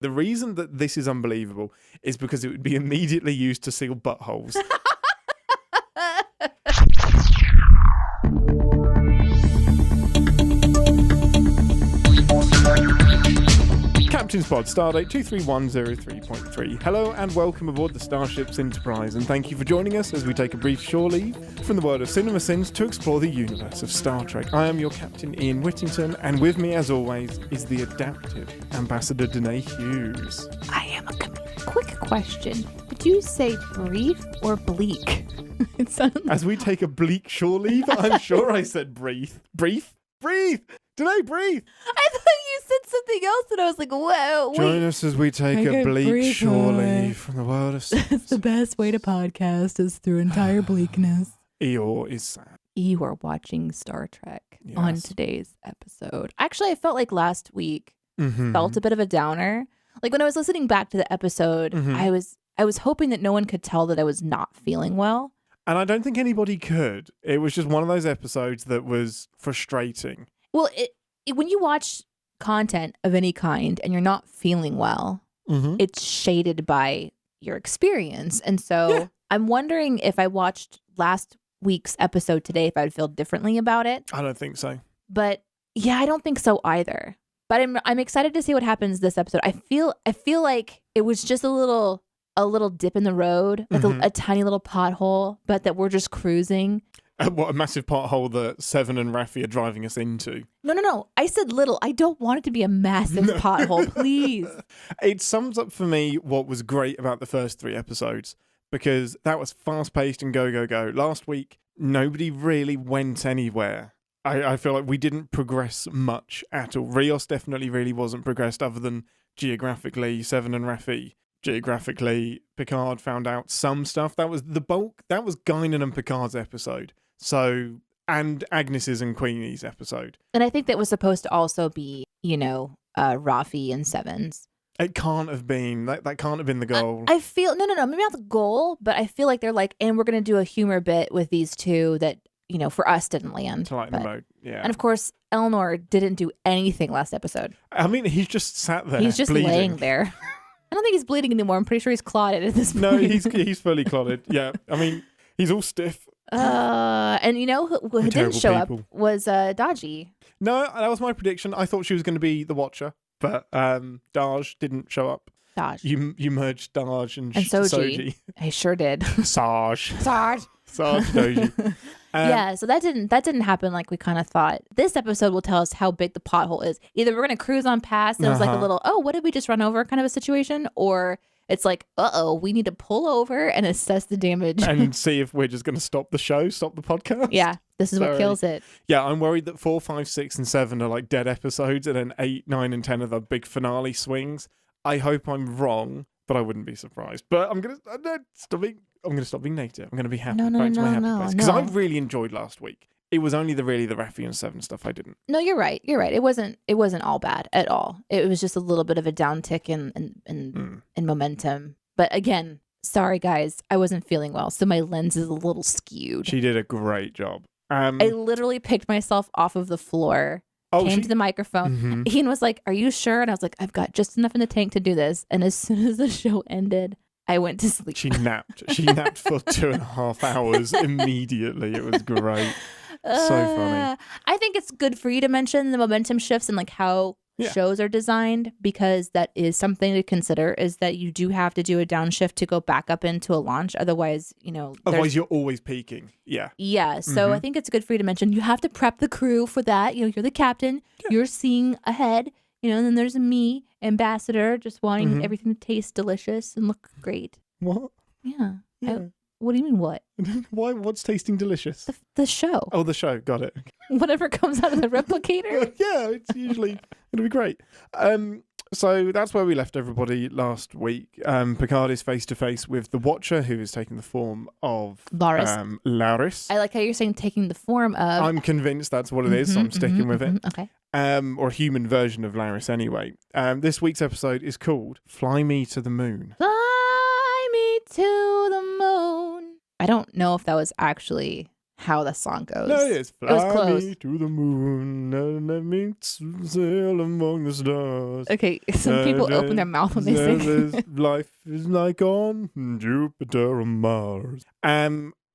The reason that this is unbelievable is because it would be immediately used to seal buttholes. Captain's Pod, Stardate 23103.3. Hello and welcome aboard the Starship's Enterprise, and thank you for joining us as we take a brief shore leave from the world of CinemaSins to explore the universe of Star Trek. I am your captain, Ian Whittington, and with me, as always, is the adaptive Ambassador Deneé Hughes. I am a quick question. Did you say brief or bleak? It sounded As we take a bleak shore leave, I'm sure I said breathe. Breathe? Breathe! Deneé, breathe! I thought you said something else, and I was like, "Whoa!" Wait. Join us as we take a bleak shore leave from the world of It's the best way to podcast is through entire bleakness. Eeyore is sad. You are watching Star Trek Yes. on today's episode. Actually, I felt like last week Mm-hmm. felt a bit of a downer. Like when I was listening back to the episode, Mhm. I was hoping that no one could tell that I was not feeling well. And I don't think anybody could. It was just one of those episodes that was frustrating. Well, when you watch content of any kind and you're not feeling well, Mm-hmm. it's shaded by your experience. And so Yeah. I'm wondering if I watched last week's episode today, if I'd feel differently about it. I don't think so. But yeah, I don't think so either. But I'm excited to see what happens this episode. I feel like it was just a little dip in the road, like Mhm. a tiny little pothole, but that we're just cruising. What a massive pothole that Seven and Raffi are driving us into. No. I said little. I don't want it to be a massive No. pothole, please. It sums up for me what was great about the first 3 episodes, because that was fast-paced and go, go, go. Last week, nobody really went anywhere. I feel like we didn't progress much at all. Rios definitely really wasn't progressed other than geographically. Seven and Raffi, geographically. Picard found out some stuff. That was the bulk. That was Guinan and Picard's episode. So, and Agnes's and Queenie's episode. And I think that was supposed to also be, Rafi and Sevens. It can't have been. That can't have been the goal. I feel, no, maybe not the goal, but I feel like they're like, and we're going to do a humor bit with these two that, for us didn't land. To lighten the mode, yeah. And of course, Elnor didn't do anything last episode. I mean, he's just sat there. He's just bleeding. laying there. I don't think he's bleeding anymore. I'm pretty sure he's clotted at this point. No, he's fully clotted. Yeah, I mean, he's all stiff. And who didn't terrible show people. up was Dodgy. No, that was my prediction. I thought she was going to be the Watcher, but Daj didn't show up. Dodge. You merged Daj and Soji. I sure did. Sarge Doji. Yeah, so that didn't happen like we kind of thought. This episode will tell us how big the pothole is. Either we're going to cruise on past and it was like a little, what did we just run over kind of a situation? Or it's like, we need to pull over and assess the damage. And see if we're just going to stop the podcast. Yeah, this is what kills it. Yeah, I'm worried that 4, 5, 6, and 7 are like dead episodes, and then 8, 9, and 10 are the big finale swings. I hope I'm wrong, but I wouldn't be surprised. But I'm going to stop being negative. I'm going to be happy. Back to my happy place. Because I really enjoyed last week. It was only the Raffi and 7 stuff I didn't. No, you're right. It wasn't all bad at all. It was just a little bit of a downtick in momentum. But again, sorry guys, I wasn't feeling well, so my lens is a little skewed. She did a great job. I literally picked myself off of the floor. Came to the microphone. Mm-hmm. Ian was like, "Are you sure?" And I was like, "I've got just enough in the tank to do this." And as soon as the show ended, I went to sleep. She napped. She napped for 2.5 hours immediately. It was great. So funny. I think it's good for you to mention the momentum shifts and like how shows are designed, because that is something to consider, is that you do have to do a downshift to go back up into a launch. Otherwise, you're always peaking. Yeah. Yeah. So I think it's good for you to mention. You have to prep the crew for that. You're the captain. Yeah. You're seeing ahead. And then there's me, ambassador, just wanting everything to taste delicious and look great. What? Yeah. Yeah. What do you mean, what? Why? What's tasting delicious? The show. Oh, the show. Got it. Whatever comes out of the replicator. Yeah, it's usually going to be great. So that's where we left everybody last week. Picard is face to face with the Watcher, who is taking the form of Laris. I like how you're saying taking the form of. I'm convinced that's what it is, so I'm sticking with it. Okay. Or a human version of Laris anyway. This week's episode is called Fly Me to the Moon. Fly me to the moon. I don't know if that was actually how the song goes. No, it's It was fly close. me to the moon and let me sail among the stars. Okay, some people open their mouth when they sing. Life is like on Jupiter and Mars.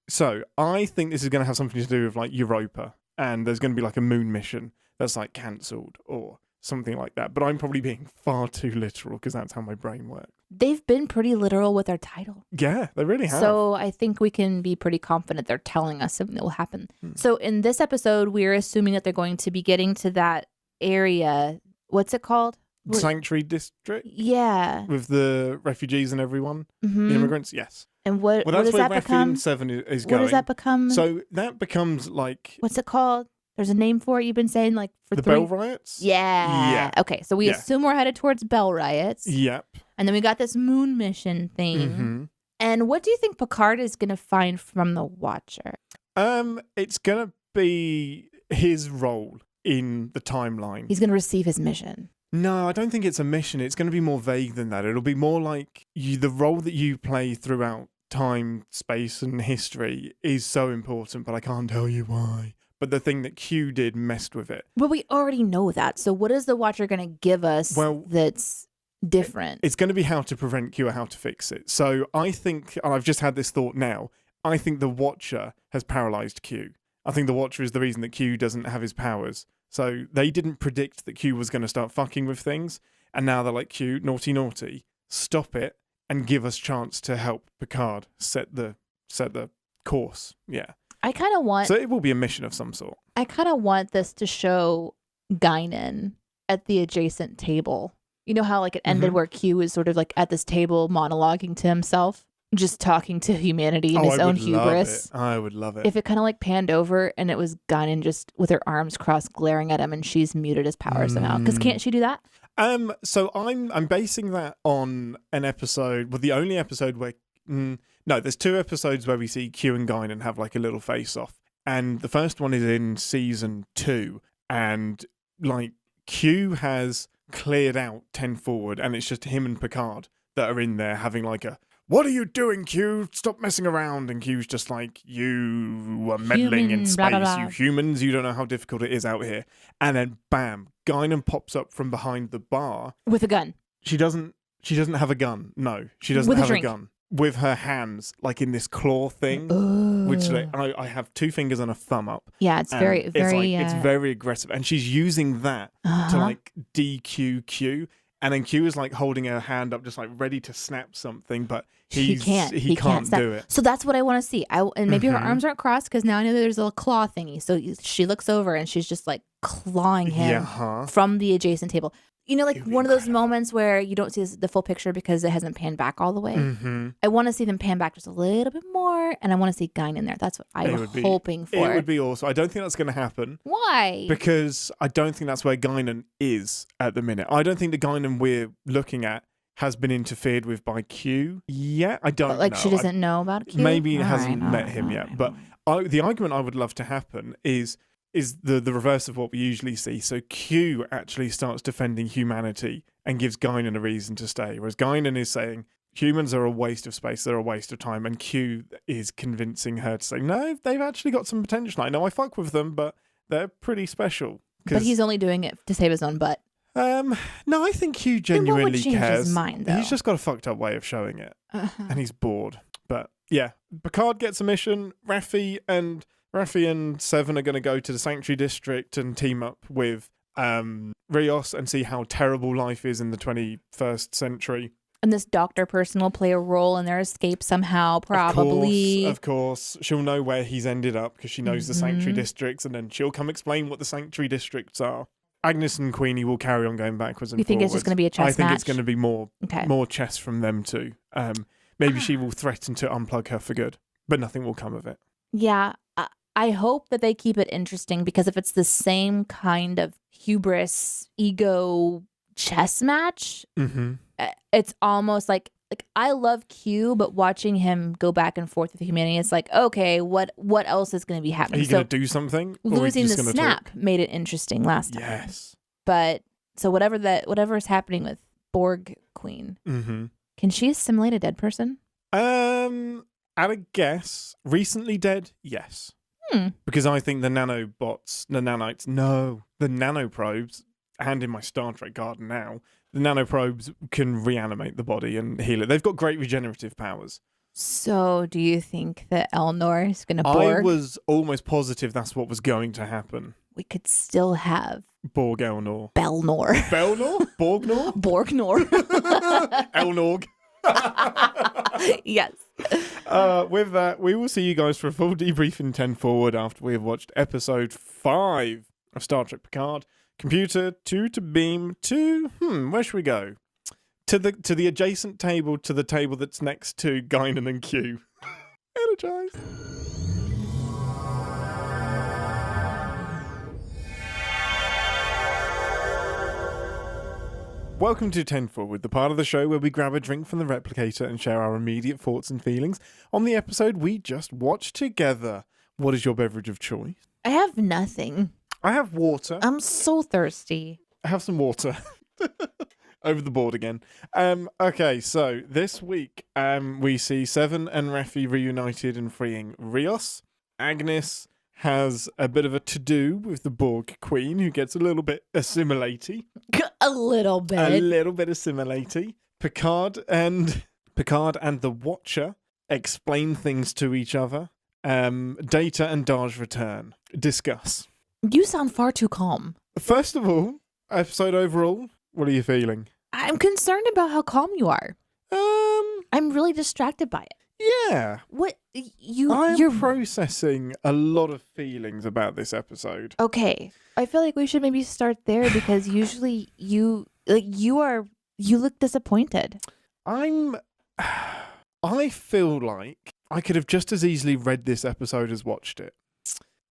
So I think this is going to have something to do with like Europa, and there's going to be like a moon mission that's like cancelled or something like that. But I'm probably being far too literal because that's how my brain works. They've been pretty literal with their title. Yeah, they really have. So I think we can be pretty confident they're telling us something that will happen. So in this episode, we're assuming that they're going to be getting to that area. What's it called? Sanctuary district? Yeah. With the refugees and everyone? Mm-hmm. The immigrants? Yes. And what Well, that's does where that become? 7 is going. What does that become? So that becomes like... What's it called? There's a name for it you've been saying like for the 3... Bell Riots? Yeah. Yeah. Okay, so we assume we're headed towards Bell Riots. Yep. And then we got this moon mission thing. Mm-hmm. And what do you think Picard is going to find from the Watcher? It's going to be his role in the timeline. He's going to receive his mission. No, I don't think it's a mission. It's going to be more vague than that. It'll be more like the role that you play throughout time, space, and history is so important, but I can't tell you why. But the thing that Q did messed with it. But we already know that. So what is the Watcher going to give us that's different? It's going to be how to prevent Q or how to fix it. So I think, and I've just had this thought now, I think the Watcher has paralyzed Q. I think the Watcher is the reason that Q doesn't have his powers. So they didn't predict that Q was going to start fucking with things. And now they're like, Q, naughty, naughty, stop it and give us chance to help Picard set the course. Yeah. I kind of want... So it will be a mission of some sort. I kind of want this to show Guinan at the adjacent table. You know how like it ended where Q is sort of like at this table monologuing to himself, just talking to humanity in his own hubris. I would love it. If it kind of like panned over and it was Guinan just with her arms crossed glaring at him and she's muted his power somehow. Because can't she do that? So I'm basing that on an episode, well, the only episode where... No, there's 2 episodes where we see Q and Guinan have like a little face-off. And the first one is in season 2. And like Q has cleared out 10 forward and it's just him and Picard that are in there having like a, what are you doing, Q? Stop messing around. And Q's just like, you are meddling in space, blah, blah, blah. you humans. You don't know how difficult it is out here. And then bam, Guinan pops up from behind the bar. With a gun. She doesn't have a gun. No, she doesn't have a gun. With her hands, like in this claw thing, which like, I have 2 fingers and a thumb up. Yeah, it's very, it's very aggressive. And she's using that to like DQ Q. And then Q is like holding her hand up, just like ready to snap something, but he can't do it. So that's what I want to see. And maybe her arms aren't crossed because now I know there's a little claw thingy. So she looks over and she's just like clawing him from the adjacent table. You know, like one of those moments where you don't see the full picture because it hasn't panned back all the way. I want to see them pan back just a little bit more, and I want to see Guinan in there. That's what I'm hoping for. It would be awesome. I don't think that's going to happen. Why? Because I don't think that's where Guinan is at the minute. I don't think the Guinan we're looking at has been interfered with by Q yet. I don't know. Like she doesn't know about Q? Maybe hasn't met him yet. But the argument I would love to happen is the reverse of what we usually see. So Q actually starts defending humanity and gives Guinan a reason to stay. Whereas Guinan is saying humans are a waste of space, they're a waste of time. And Q is convincing her to say, no, they've actually got some potential. I know I fuck with them, but they're pretty special. But he's only doing it to save his own butt. No, I think Q genuinely cares. His mind, though? He's just got a fucked up way of showing it. And he's bored. But yeah, Picard gets a mission. Raffi and 7 are going to go to the Sanctuary District and team up with Rios and see how terrible life is in the 21st century. And this doctor person will play a role in their escape somehow, probably. Of course. She'll know where he's ended up because she knows the Sanctuary Districts, and then she'll come explain what the Sanctuary Districts are. Agnes and Queenie will carry on going backwards and forwards. You think it's just going to be a chess match? I think it's going to be more chess from them too. Maybe she will threaten to unplug her for good, but nothing will come of it. Yeah. I hope that they keep it interesting, because if it's the same kind of hubris, ego chess match, it's almost like I love Q, but watching him go back and forth with humanity, it's like, okay, what else is going to be happening? Are you going to do something? Losing the snap made it interesting last time. Yes. But so whatever is happening with Borg Queen, can she assimilate a dead person? At a guess, recently dead, yes. Because I think the nanobots, the nanites, no, the nanoprobes, hand in my Star Trek garden now, the nanoprobes can reanimate the body and heal it. They've got great regenerative powers. So do you think that Elnor is going to I Borg? was almost positive that's what was going to happen. We could still have Borg Elnor. Belnor. Belnor? Borgnor? Borgnor. Elnorg. Yes. With that, we will see you guys for a full debrief in 10 Forward after we have watched episode 5 of Star Trek Picard. Computer, to beam, where should we go? To the adjacent table, to the table that's next to Guinan and Q. Energize. Welcome to 10 Forward, the part of the show where we grab a drink from the replicator and share our immediate thoughts and feelings on the episode we just watched together. What is your beverage of choice? I have nothing. I have water. I'm so thirsty. I have some water. Over the board again. Okay, so this week we see Seven and Raffi reunited and freeing Rios. Agnes has a bit of a to-do with the Borg Queen, who gets a little bit assimilatey. A little bit. A little bit assimilatey. Picard and the Watcher explain things to each other. Data and Daj return. Discuss. You sound far too calm. First of all, episode overall, what are you feeling? I'm concerned about how calm you are. I'm really distracted by it. Yeah. What you're processing a lot of feelings about this episode. Okay. I feel like we should maybe start there because usually you look disappointed. I feel like I could have just as easily read this episode as watched it.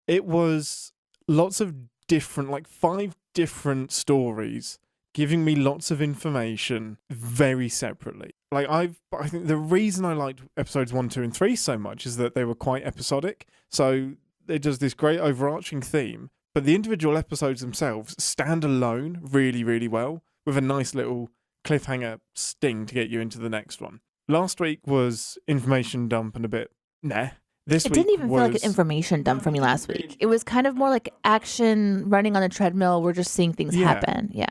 It was lots of different, like 5 different stories giving me lots of information very separately. Like I think the reason I liked episodes 1, 2, and 3 so much is that they were quite episodic. So it does this great overarching theme, but the individual episodes themselves stand alone really, really well with a nice little cliffhanger sting to get you into the next one. Last week was information dump and a bit nah. It didn't even feel like an information dump for me last week. It was kind of more like action, running on a treadmill. We're just seeing things happen. Yeah.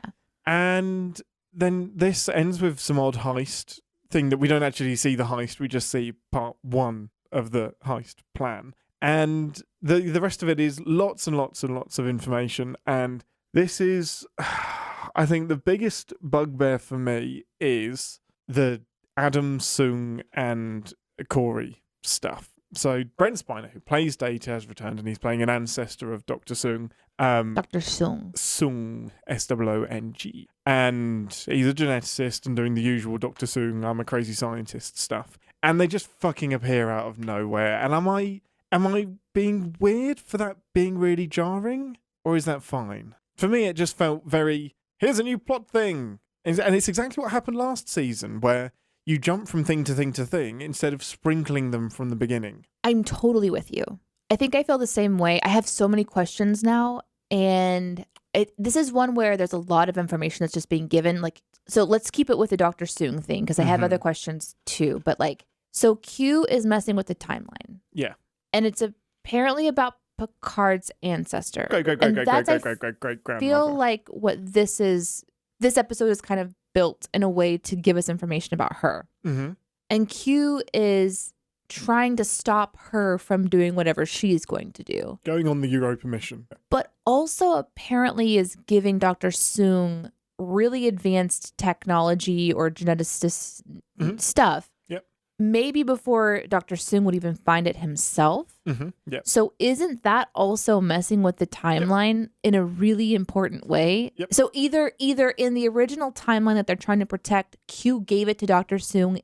And then this ends with some odd heist thing that we don't actually see the heist. We just see part 1 of the heist plan. And the rest of it is lots and lots and lots of information. And this is, I think the biggest bugbear for me is the Adam, Sung, and Corey stuff. So Brent Spiner, who plays Data, has returned and he's playing an ancestor of Dr. Sung. Dr. Sung. Sung, Song. And he's a geneticist and doing the usual Dr. Sung, I'm a crazy scientist stuff. And they just fucking appear out of nowhere. And am I being weird for that being really jarring? Or is that fine? For me, it just felt very, here's a new plot thing. And it's exactly what happened last season, where you jump from thing to thing to thing instead of sprinkling them from the beginning. I'm totally with you. I think I feel the same way. I have so many questions now, and this is one where there's a lot of information that's just being given. Like, so let's keep it with the Dr. Sung thing, because I have other questions too. But like, so Q is messing with the timeline. Yeah. And it's apparently about Picard's ancestor. Great I feel like what this episode is kind of built in a way to give us information about her. Mm-hmm. And Q is trying to stop her from doing whatever she's going to do. Going on the Europa mission. But also apparently is giving Dr. Sung really advanced technology or geneticist stuff. Yep. Maybe before Dr. Sung would even find it himself. Mm-hmm. Yep. So isn't that also messing with the timeline in a really important way? Yep. So either in the original timeline that they're trying to protect, Q gave it to Dr. Sung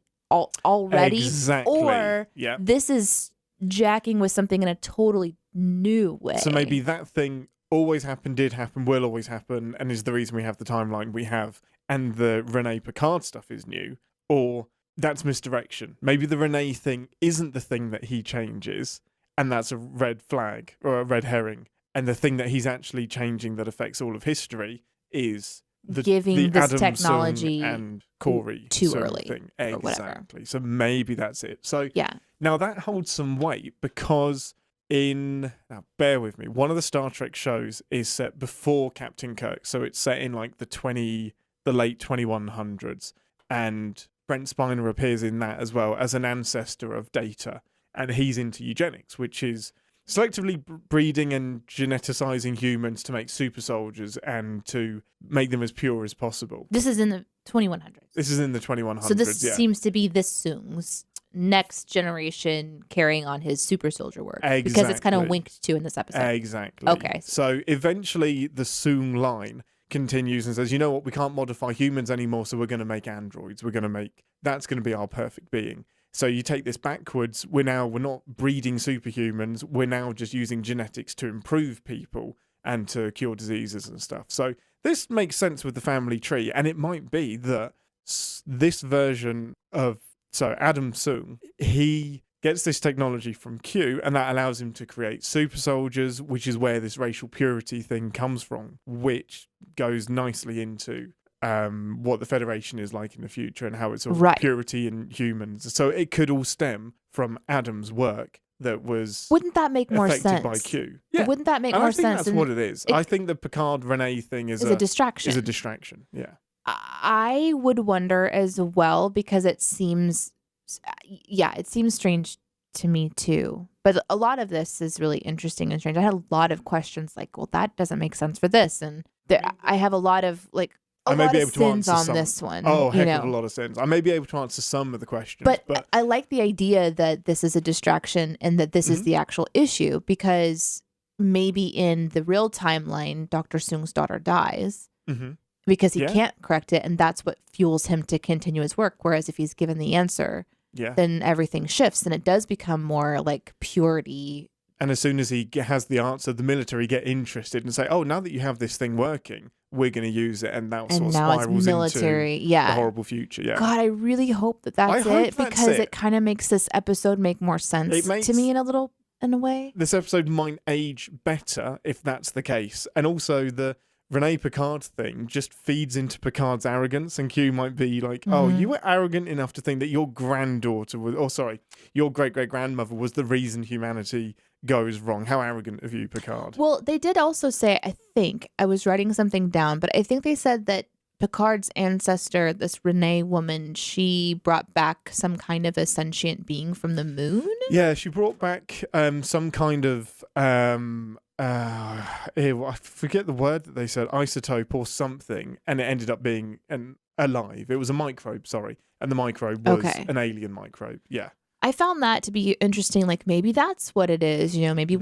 already, exactly. Or this is jacking with something in a totally new way. So maybe that thing always happened, did happen, will always happen, and is the reason we have the timeline we have, and the Renee Picard stuff is new, or that's misdirection. Maybe the Renee thing isn't the thing that he changes, and that's a red flag or a red herring, and the thing that he's actually changing that affects all of history is giving the this Adam, technology Sung, and Corey too Sung early thing. or whatever. Exactly. So maybe that's it. So yeah. Now that holds some weight because now bear with me, one of the Star Trek shows is set before Captain Kirk, so it's set in like the late 2100s, and Brent Spiner appears in that as well as an ancestor of Data, and he's into eugenics, which is selectively breeding and geneticizing humans to make super soldiers and to make them as pure as possible. This is in the 2100s. This is in the 2100s, So this yeah. seems to be this Soong's next generation carrying on his super soldier work. Exactly. Because it's kind of winked to in this episode. Exactly. Okay. So eventually the Soong line continues and says, you know what, we can't modify humans anymore, so we're going to make androids. That's going to be our perfect being. So you take this backwards, we're not breeding superhumans, we're now just using genetics to improve people and to cure diseases and stuff. So this makes sense with the family tree, and it might be that this version of Adam Soong, he gets this technology from Q, and that allows him to create super soldiers, which is where this racial purity thing comes from, which goes nicely into what the Federation is like in the future and how it's sort of purity in humans. So it could all stem from Adam's work that was Wouldn't that make more affected sense? by Q. Yeah. Wouldn't that make and more I think sense? That's what it is. I think the Picard Reneé thing is a distraction. Is a distraction. Yeah. I would wonder as well, because it seems strange to me too. But a lot of this is really interesting and strange. I had a lot of questions like, well, that doesn't make sense for this. And I have a lot of like, I may be able to answer on this one. Oh, heck of a lot of sins. I may be able to answer some of the questions. But I like the idea that this is a distraction and that this is the actual issue, because maybe in the real timeline, Dr. Soong's daughter dies because he can't correct it, and that's what fuels him to continue his work. Whereas if he's given the answer, then everything shifts and it does become more like purity. And as soon as he has the answer, the military get interested and say, oh, now that you have this thing working, we're going to use it. And that sort of spirals into the horrible future. Yeah. God, I really hope that's it, because it kind of makes this episode make more sense to me in a way. This episode might age better if that's the case. And also the Reneé Picard thing just feeds into Picard's arrogance, and Q might be like, oh, you were arrogant enough to think that your granddaughter your great-great-grandmother was the reason humanity goes wrong. How arrogant of you, Picard. Well, they did also say, I think, I was writing something down, but I think they said that Picard's ancestor, this Reneé woman, she brought back some kind of a sentient being from the moon? Yeah, she brought back some kind of... I forget the word that they said, isotope or something, and it ended up being alive. It was a microbe, sorry, and the microbe was an alien microbe. Yeah, I found that to be interesting. Like, maybe that's what it is. You know, maybe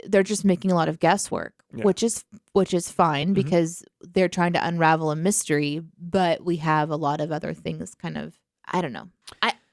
they're just making a lot of guesswork, which is fine because they're trying to unravel a mystery. But we have a lot of other things. Kind of, I don't know.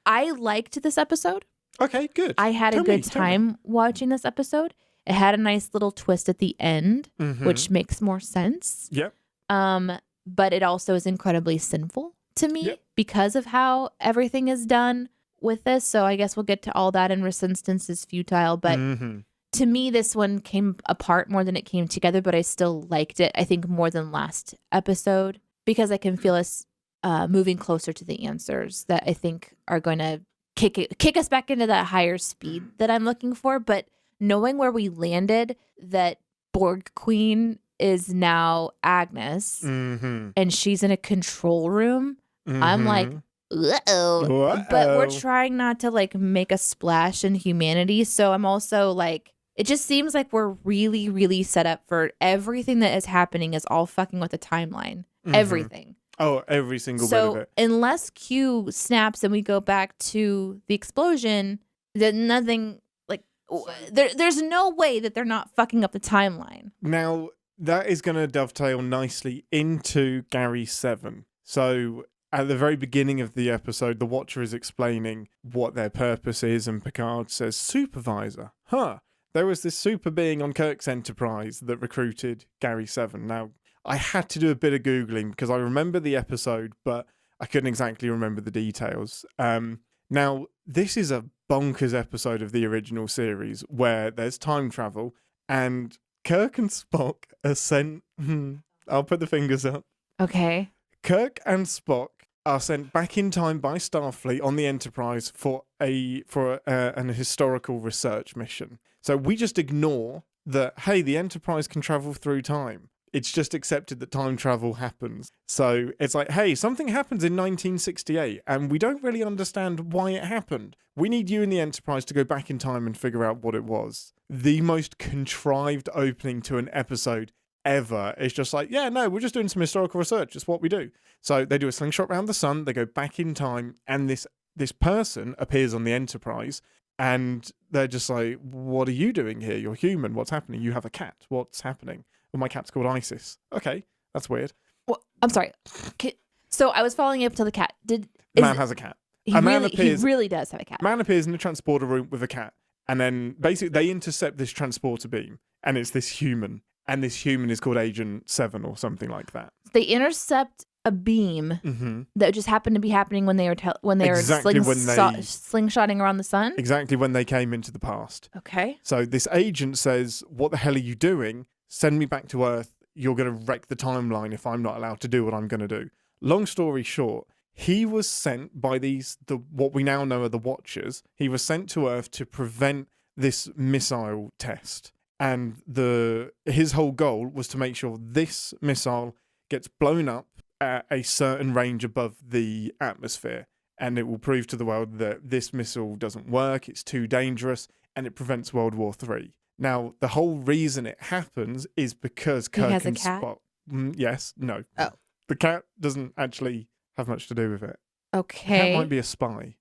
I liked this episode. Okay, good. I had a good time watching this episode. It had a nice little twist at the end, which makes more sense. Yep. But it also is incredibly sinful to me because of how everything is done with this. So I guess we'll get to all that in ReSInstance is Futile. But to me, this one came apart more than it came together, but I still liked it, I think, more than last episode, because I can feel us moving closer to the answers that I think are going to kick us back into that higher speed that I'm looking for. But knowing where we landed, that Borg Queen is now Agnes, and she's in a control room, I'm like, uh-oh. But we're trying not to like make a splash in humanity. So I'm also like, it just seems like we're really, really set up for everything that is happening is all fucking with the timeline. Everything. Oh, every single bit of it. So unless Q snaps and we go back to the explosion, then nothing... There's no way that they're not fucking up the timeline. Now, that is going to dovetail nicely into Gary 7. So, at the very beginning of the episode, the Watcher is explaining what their purpose is, and Picard says, supervisor. There was this super being on Kirk's Enterprise that recruited Gary 7. Now, I had to do a bit of Googling because I remember the episode, but I couldn't exactly remember the details. Now, this is a bonkers episode of the original series where there's time travel and Kirk and Spock are sent... I'll put the fingers up. Okay. Kirk and Spock are sent back in time by Starfleet on the Enterprise for an historical research mission. So we just ignore that, hey, the Enterprise can travel through time. It's just accepted that time travel happens. So it's like, hey, something happens in 1968 and we don't really understand why it happened. We need you and the Enterprise to go back in time and figure out what it was. The most contrived opening to an episode ever. It's just like, yeah, no, we're just doing some historical research. It's what we do. So they do a slingshot around the sun. They go back in time and this person appears on the Enterprise and they're just like, what are you doing here? You're human. What's happening? You have a cat. What's happening? Well, my cat's called Isis. Okay, that's weird. Well, I'm sorry. So I was following up to the cat. Man has a cat. He really does have a cat. Man appears in the transporter room with a cat. And then basically they intercept this transporter beam. And it's this human. And this human is called Agent 7 or something like that. They intercept a beam that just happened to be happening when they were slingshotting around the sun? Exactly when they came into the past. Okay. So this agent says, what the hell are you doing? Send me back to Earth. You're going to wreck the timeline if I'm not allowed to do what I'm going to do. Long story short, he was sent by what we now know are the Watchers. He was sent to Earth to prevent this missile test. And his whole goal was to make sure this missile gets blown up at a certain range above the atmosphere. And it will prove to the world that this missile doesn't work, it's too dangerous, and it prevents World War III. Now, the whole reason it happens is because Kirk has a and cat? Spock... yes, no. Oh. The cat doesn't actually have much to do with it. Okay. The cat might be a spy.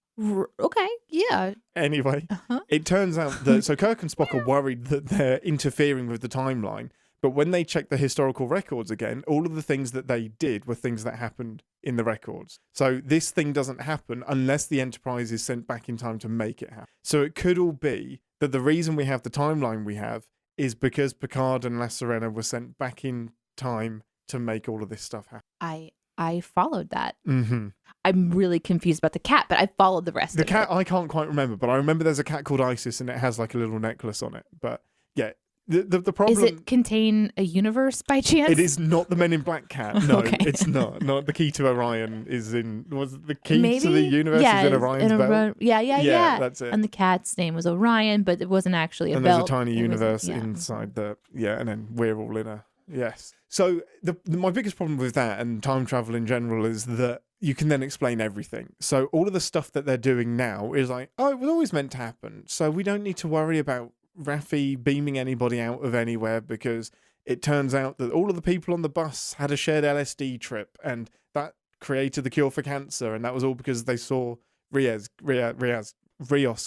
Okay, yeah. Anyway, it turns out that... So Kirk and Spock are worried that they're interfering with the timeline, but when they check the historical records again, all of the things that they did were things that happened in the records. So this thing doesn't happen unless the Enterprise is sent back in time to make it happen. So it could all be that the reason we have the timeline we have is because Picard and La Sirena were sent back in time to make all of this stuff happen. I followed that. Mm-hmm. I'm really confused about the cat, but I followed the rest of it. The cat, I can't quite remember, but I remember there's a cat called Isis and it has like a little necklace on it. But yeah, the problem... Is it contain a universe by chance? It is not the Men in Black cat. No, Okay. It's not. Not the key to Orion is in... Was it the key to the universe is in Orion's belt? Yeah. That's it. And the cat's name was Orion, but it wasn't actually a and belt. There's a tiny universe yeah. inside the... Yeah, and then we're all in a... Yes. So my biggest problem with that and time travel in general is that you can then explain everything. So all of the stuff that they're doing now is like, oh, it was always meant to happen. So we don't need to worry about Raffi beaming anybody out of anywhere because it turns out that all of the people on the bus had a shared LSD trip and that created the cure for cancer. And that was all because they saw Rios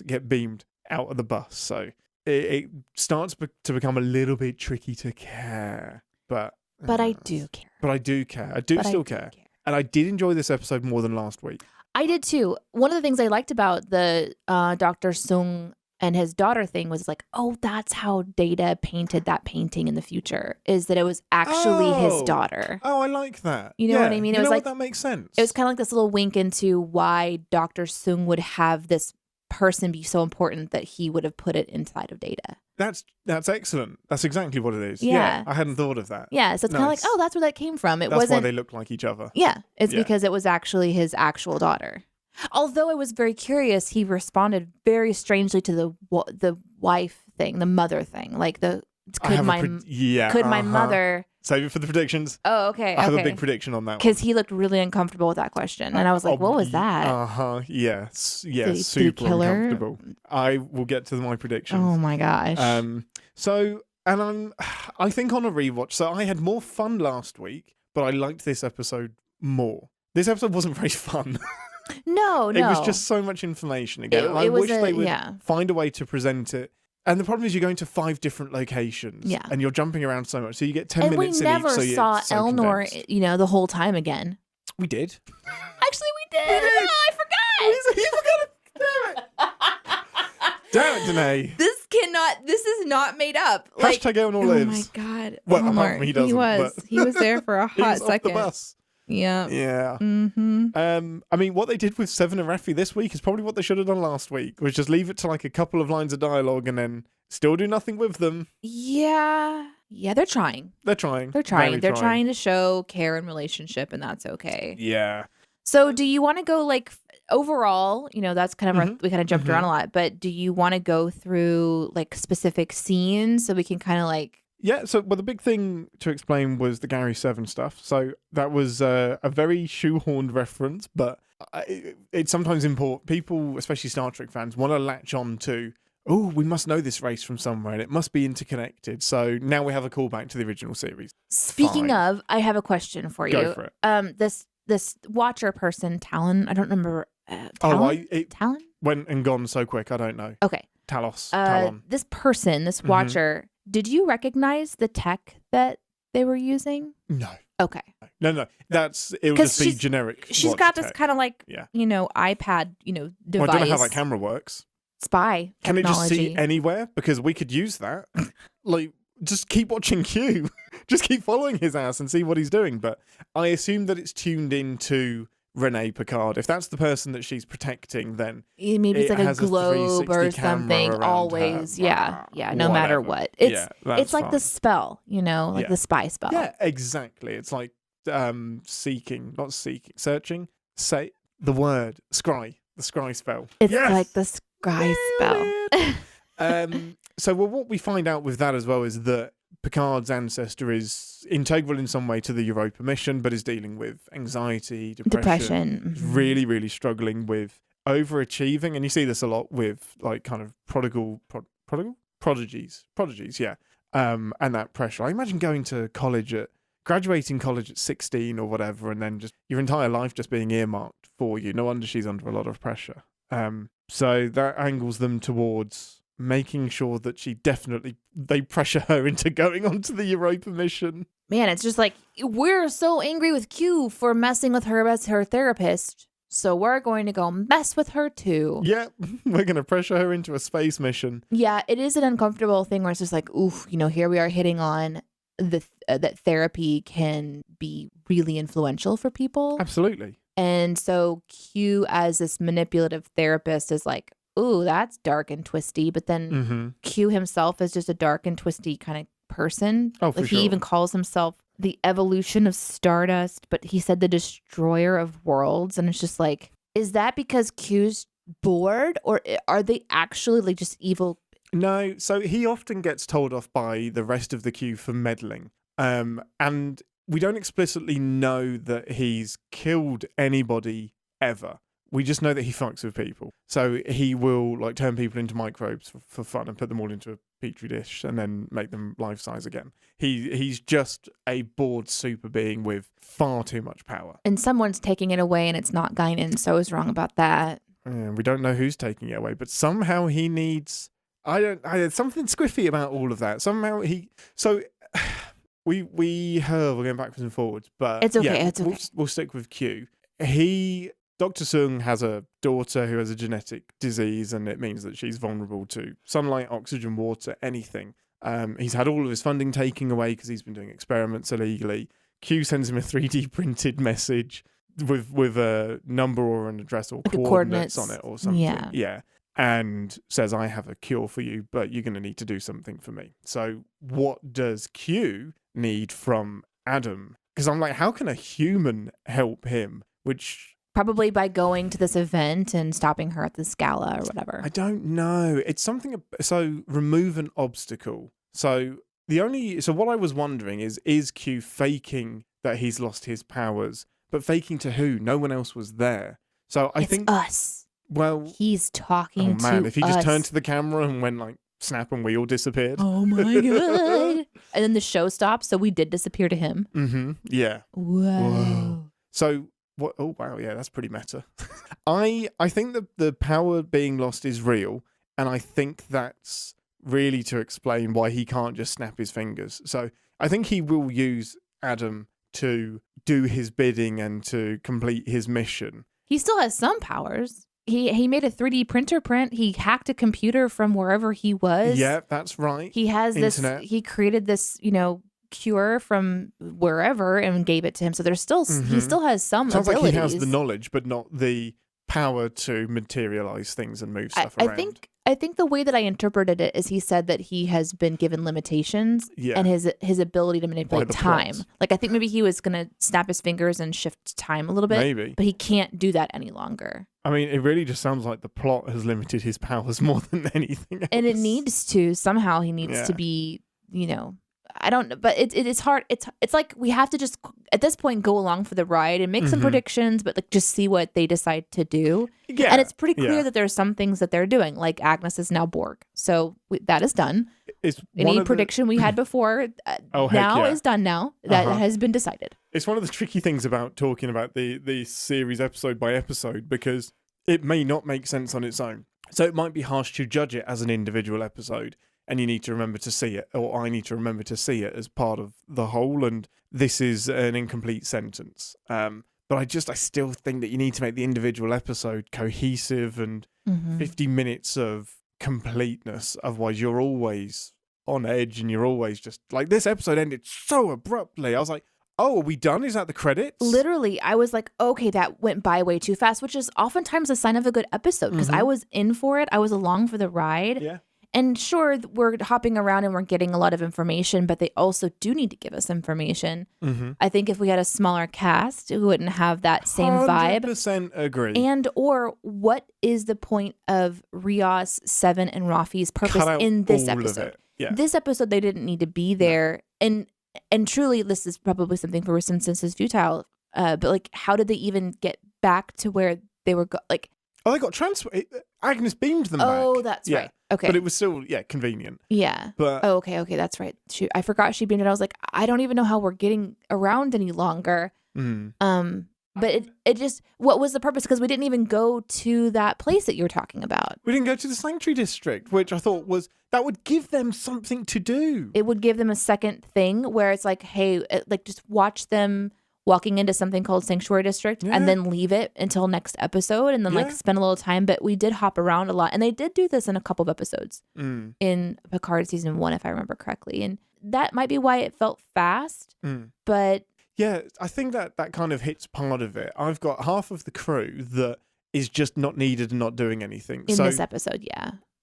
get beamed out of the bus. So it starts to become a little bit tricky to care. But I do care. But I do care. I do still care. And I did enjoy this episode more than last week. I did too. One of the things I liked about the Dr. Sung and his daughter thing was like, oh, that's how Data painted that painting in the future, is that it was actually his daughter. Oh, I like that. You know what I mean? It was like, that makes sense. It was kind of like this little wink into why Dr. Sung would have this person be so important that he would have put it inside of Data. That's excellent. That's exactly what it is. Yeah. I hadn't thought of that. Yeah, so it's kind of like, oh, that's where that came from. That's why they look like each other. Yeah, it's because it was actually his actual daughter. Although I was very curious, he responded very strangely to the wife thing, the mother thing. Like could my mother... Save it for the predictions. Oh, okay. I have a big prediction on that one. Because he looked really uncomfortable with that question. And I was like, what was that? Yes. Did Super he kill her? uncomfortable. I will get to my predictions. Oh my gosh. I think on a rewatch, so I had more fun last week, but I liked this episode more. This episode wasn't very fun. No. It was just so much information again. I wish they would find a way to present it. And the problem is you're going to 5 different locations. Yeah. And you're jumping around so much. So you get 10 minutes in each. And we never saw Elnor, the whole time again. We did. Actually, we did. Oh, I forgot. You forgot. Damn it, Deneé. This is not made up. Hashtag Elnor lives. Oh my God. Well, apart from he doesn't. He was there for a hot second. Off the bus. Yeah. Yeah. Mm-hmm. What they did with Seven and Raffi this week is probably what they should have done last week, was just leave it to like a couple of lines of dialogue and then still do nothing with them. Yeah. Yeah, they're trying. They're trying. They're trying to show care and relationship, and that's okay. Yeah. So do you want to go like overall, that's kind of we kind of jumped around a lot, but do you want to go through like specific scenes so we can kind of like... Yeah, so the big thing to explain was the Gary 7 stuff. So that was a very shoehorned reference, but it's sometimes important. People, especially Star Trek fans, want to latch on to, oh, we must know this race from somewhere and it must be interconnected. So now we have a callback to the original series. Speaking of, I have a question for you. Go for it. This Watcher person, Talon, I don't remember. Talon? Talon? Went and gone so quick, I don't know. Okay. Talon. This person, this Watcher, did you recognize the tech that they were using? No. Okay. No. It'll just be generic. She's got this tech. kind of like, iPad, device. Well, I don't know how that camera works. Spy Can it technology. just see anywhere? Because we could use that. Like, just keep watching Q. Just keep following his ass and see what he's doing. But I assume that it's tuned into René Picard. If that's the person that she's protecting, then maybe it's like a globe or something. Always, her. yeah. No matter what, it's like fine. the spell, like the spy spell. Yeah, exactly. It's like searching. Say the word scry. The scry spell. It's like the scry spell. So what we find out with that as well is that Picard's ancestor is integral in some way to the Europa mission, but is dealing with anxiety, depression. Really, really struggling with overachieving. And you see this a lot with like kind of prodigies, yeah. And that pressure. I imagine graduating college at 16 or whatever, and then just your entire life just being earmarked for you. No wonder she's under a lot of pressure. So that angles them towards making sure that they pressure her into going onto the Europa mission. Man, it's just like, we're so angry with Q for messing with her as her therapist, so we're going to go mess with her too. Yeah, we're going to pressure her into a space mission. Yeah, it is an uncomfortable thing where it's just like, oof, here we are hitting on that therapy can be really influential for people. Absolutely. And so Q as this manipulative therapist is like, ooh, that's dark and twisty. But then Q himself is just a dark and twisty kind of person. Oh, for sure. He even calls himself the evolution of Stardust, but he said the destroyer of worlds. And it's just like, is that because Q's bored, or are they actually like just evil? No, so he often gets told off by the rest of the Q for meddling. And we don't explicitly know that he's killed anybody ever. We just know that he fucks with people. So he will like turn people into microbes for fun and put them all into a petri dish and then make them life-size again. He's just a bored super being with far too much power. And someone's taking it away and it's not Guinan, so I was wrong about that. We don't know who's taking it away, but somehow he needs... something squiffy about all of that. Somehow we're going backwards and forwards, but it's okay. It's okay. We'll stick with Q. Dr. Sung has a daughter who has a genetic disease, and it means that she's vulnerable to sunlight, oxygen, water, anything. He's had all of his funding taken away because he's been doing experiments illegally. Q sends him a 3D printed message with a number or an address or like coordinates on it or something. Yeah. And says, I have a cure for you, but you're going to need to do something for me. So what does Q need from Adam? Because I'm like, how can a human help him? Which... Probably by going to this event and stopping her at this gala or whatever. I don't know. It's something... So remove an obstacle. So what I was wondering is Q faking that he's lost his powers, but faking to who? No one else was there. So I think... us. Well... He's talking to us. Oh man, if he just turned to the camera and went like, snap, and we all disappeared. Oh my God. And then the show stopped, so we did disappear to him. Mm-hmm. Yeah. Whoa. So... What? Oh wow, yeah, that's pretty meta. I think that the power being lost is real, and I think that's really to explain why he can't just snap his fingers. So I think he will use Adam to do his bidding and to complete his mission. He still has some powers. He made a 3D printer print. He hacked a computer from wherever he was. Yeah, that's right. He has Internet. He created this, cure from wherever and gave it to him. So there's still he still has some abilities. Like he has the knowledge, but not the power to materialize things and move stuff around. I think the way that I interpreted it is he said that he has been given limitations and his ability to manipulate time. Plot. Like, I think maybe he was going to snap his fingers and shift time a little bit. Maybe. But he can't do that any longer. I mean, it really just sounds like the plot has limited his powers more than anything else. And it needs to. Somehow he needs to be, I don't know, but it's hard. It's like we have to just at this point go along for the ride and make some predictions, but like just see what they decide to do. Yeah, and it's pretty clear that there are some things that they're doing. Like Agnes is now Borg, so that is done. Any prediction we had before now is done. Now that has been decided. It's one of the tricky things about talking about the series episode by episode because it may not make sense on its own. So it might be harsh to judge it as an individual episode. And you need to remember to see it, or I need to remember to see it as part of the whole. And this is an incomplete sentence. But I still think that you need to make the individual episode cohesive and 50 minutes of completeness. Otherwise, you're always on edge and you're always just like, this episode ended so abruptly. I was like, oh, are we done? Is that the credits? Literally, I was like, okay, that went by way too fast, which is oftentimes a sign of a good episode because I was in for it. I was along for the ride. Yeah. And sure, we're hopping around and we're getting a lot of information, but they also do need to give us information. I think if we had a smaller cast, we wouldn't have that same vibe. 100% agree. And or what is the point of Rios, Seven, and Rafi's purpose in this episode? Yeah. This episode, they didn't need to be there. And truly, this is probably something for ReSINstance's Futile. But like, how did they even get back to where they were like? Oh, they got transferred. Agnes beamed them back. Oh, that's right. Okay. But it was still, convenient. Yeah. But okay, that's right. I forgot she beamed it. I was like, I don't even know how we're getting around any longer. But it just, what was the purpose? Because we didn't even go to that place that you're talking about. We didn't go to the Sanctuary District, which I thought that would give them something to do. It would give them a second thing where it's like, hey, like just watch them walking into something called Sanctuary District and then leave it until next episode and then like spend a little time. But we did hop around a lot. And they did do this in a couple of episodes in Picard season 1, if I remember correctly. And that might be why it felt fast. But yeah, I think that kind of hits part of it. I've got half of the crew that is just not needed and not doing anything. In this episode,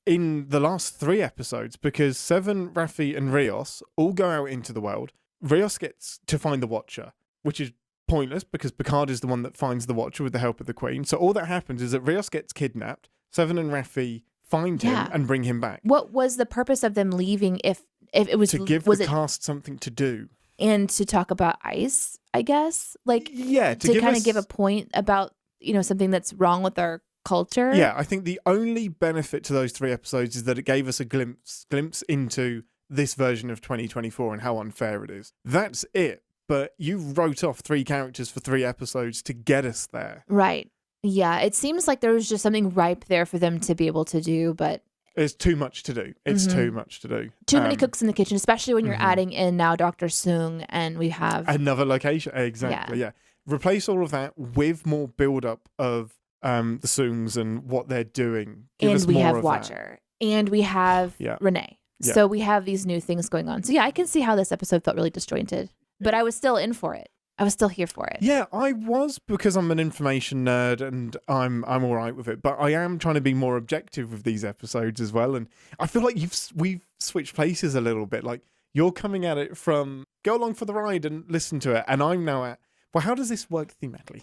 in the last 3 episodes, because Seven, Raffi and Rios all go out into the world, Rios gets to find the Watcher, which is pointless because Picard is the one that finds the Watcher with the help of the Queen. So all that happens is that Rios gets kidnapped, Seven and Raffi find him and bring him back. What was the purpose of them leaving if it was... To give the cast something to do. And to talk about ice, I guess? Like, to kind of give a point about, something that's wrong with our culture. Yeah, I think the only benefit to those 3 episodes is that it gave us a glimpse into this version of 2024 and how unfair it is. That's it. But you wrote off 3 characters for 3 episodes to get us there. Right. Yeah, it seems like there was just something ripe there for them to be able to do, but... It's too much to do. It's too much to do. Too many cooks in the kitchen, especially when you're adding in now Dr. Soong and we have... Another location. Exactly, yeah. Replace all of that with more build-up of the Soongs and what they're doing. Give us more of that. And we have Watcher. And we have Renee. Yeah. So we have these new things going on. So yeah, I can see how this episode felt really disjointed. But I was still in for it. I was still here for it. Yeah, I was, because I'm an information nerd and I'm all right with it. But I am trying to be more objective with these episodes as well. And I feel like we've switched places a little bit. Like, you're coming at it from go along for the ride and listen to it, and I'm now at, well, how does this work thematically?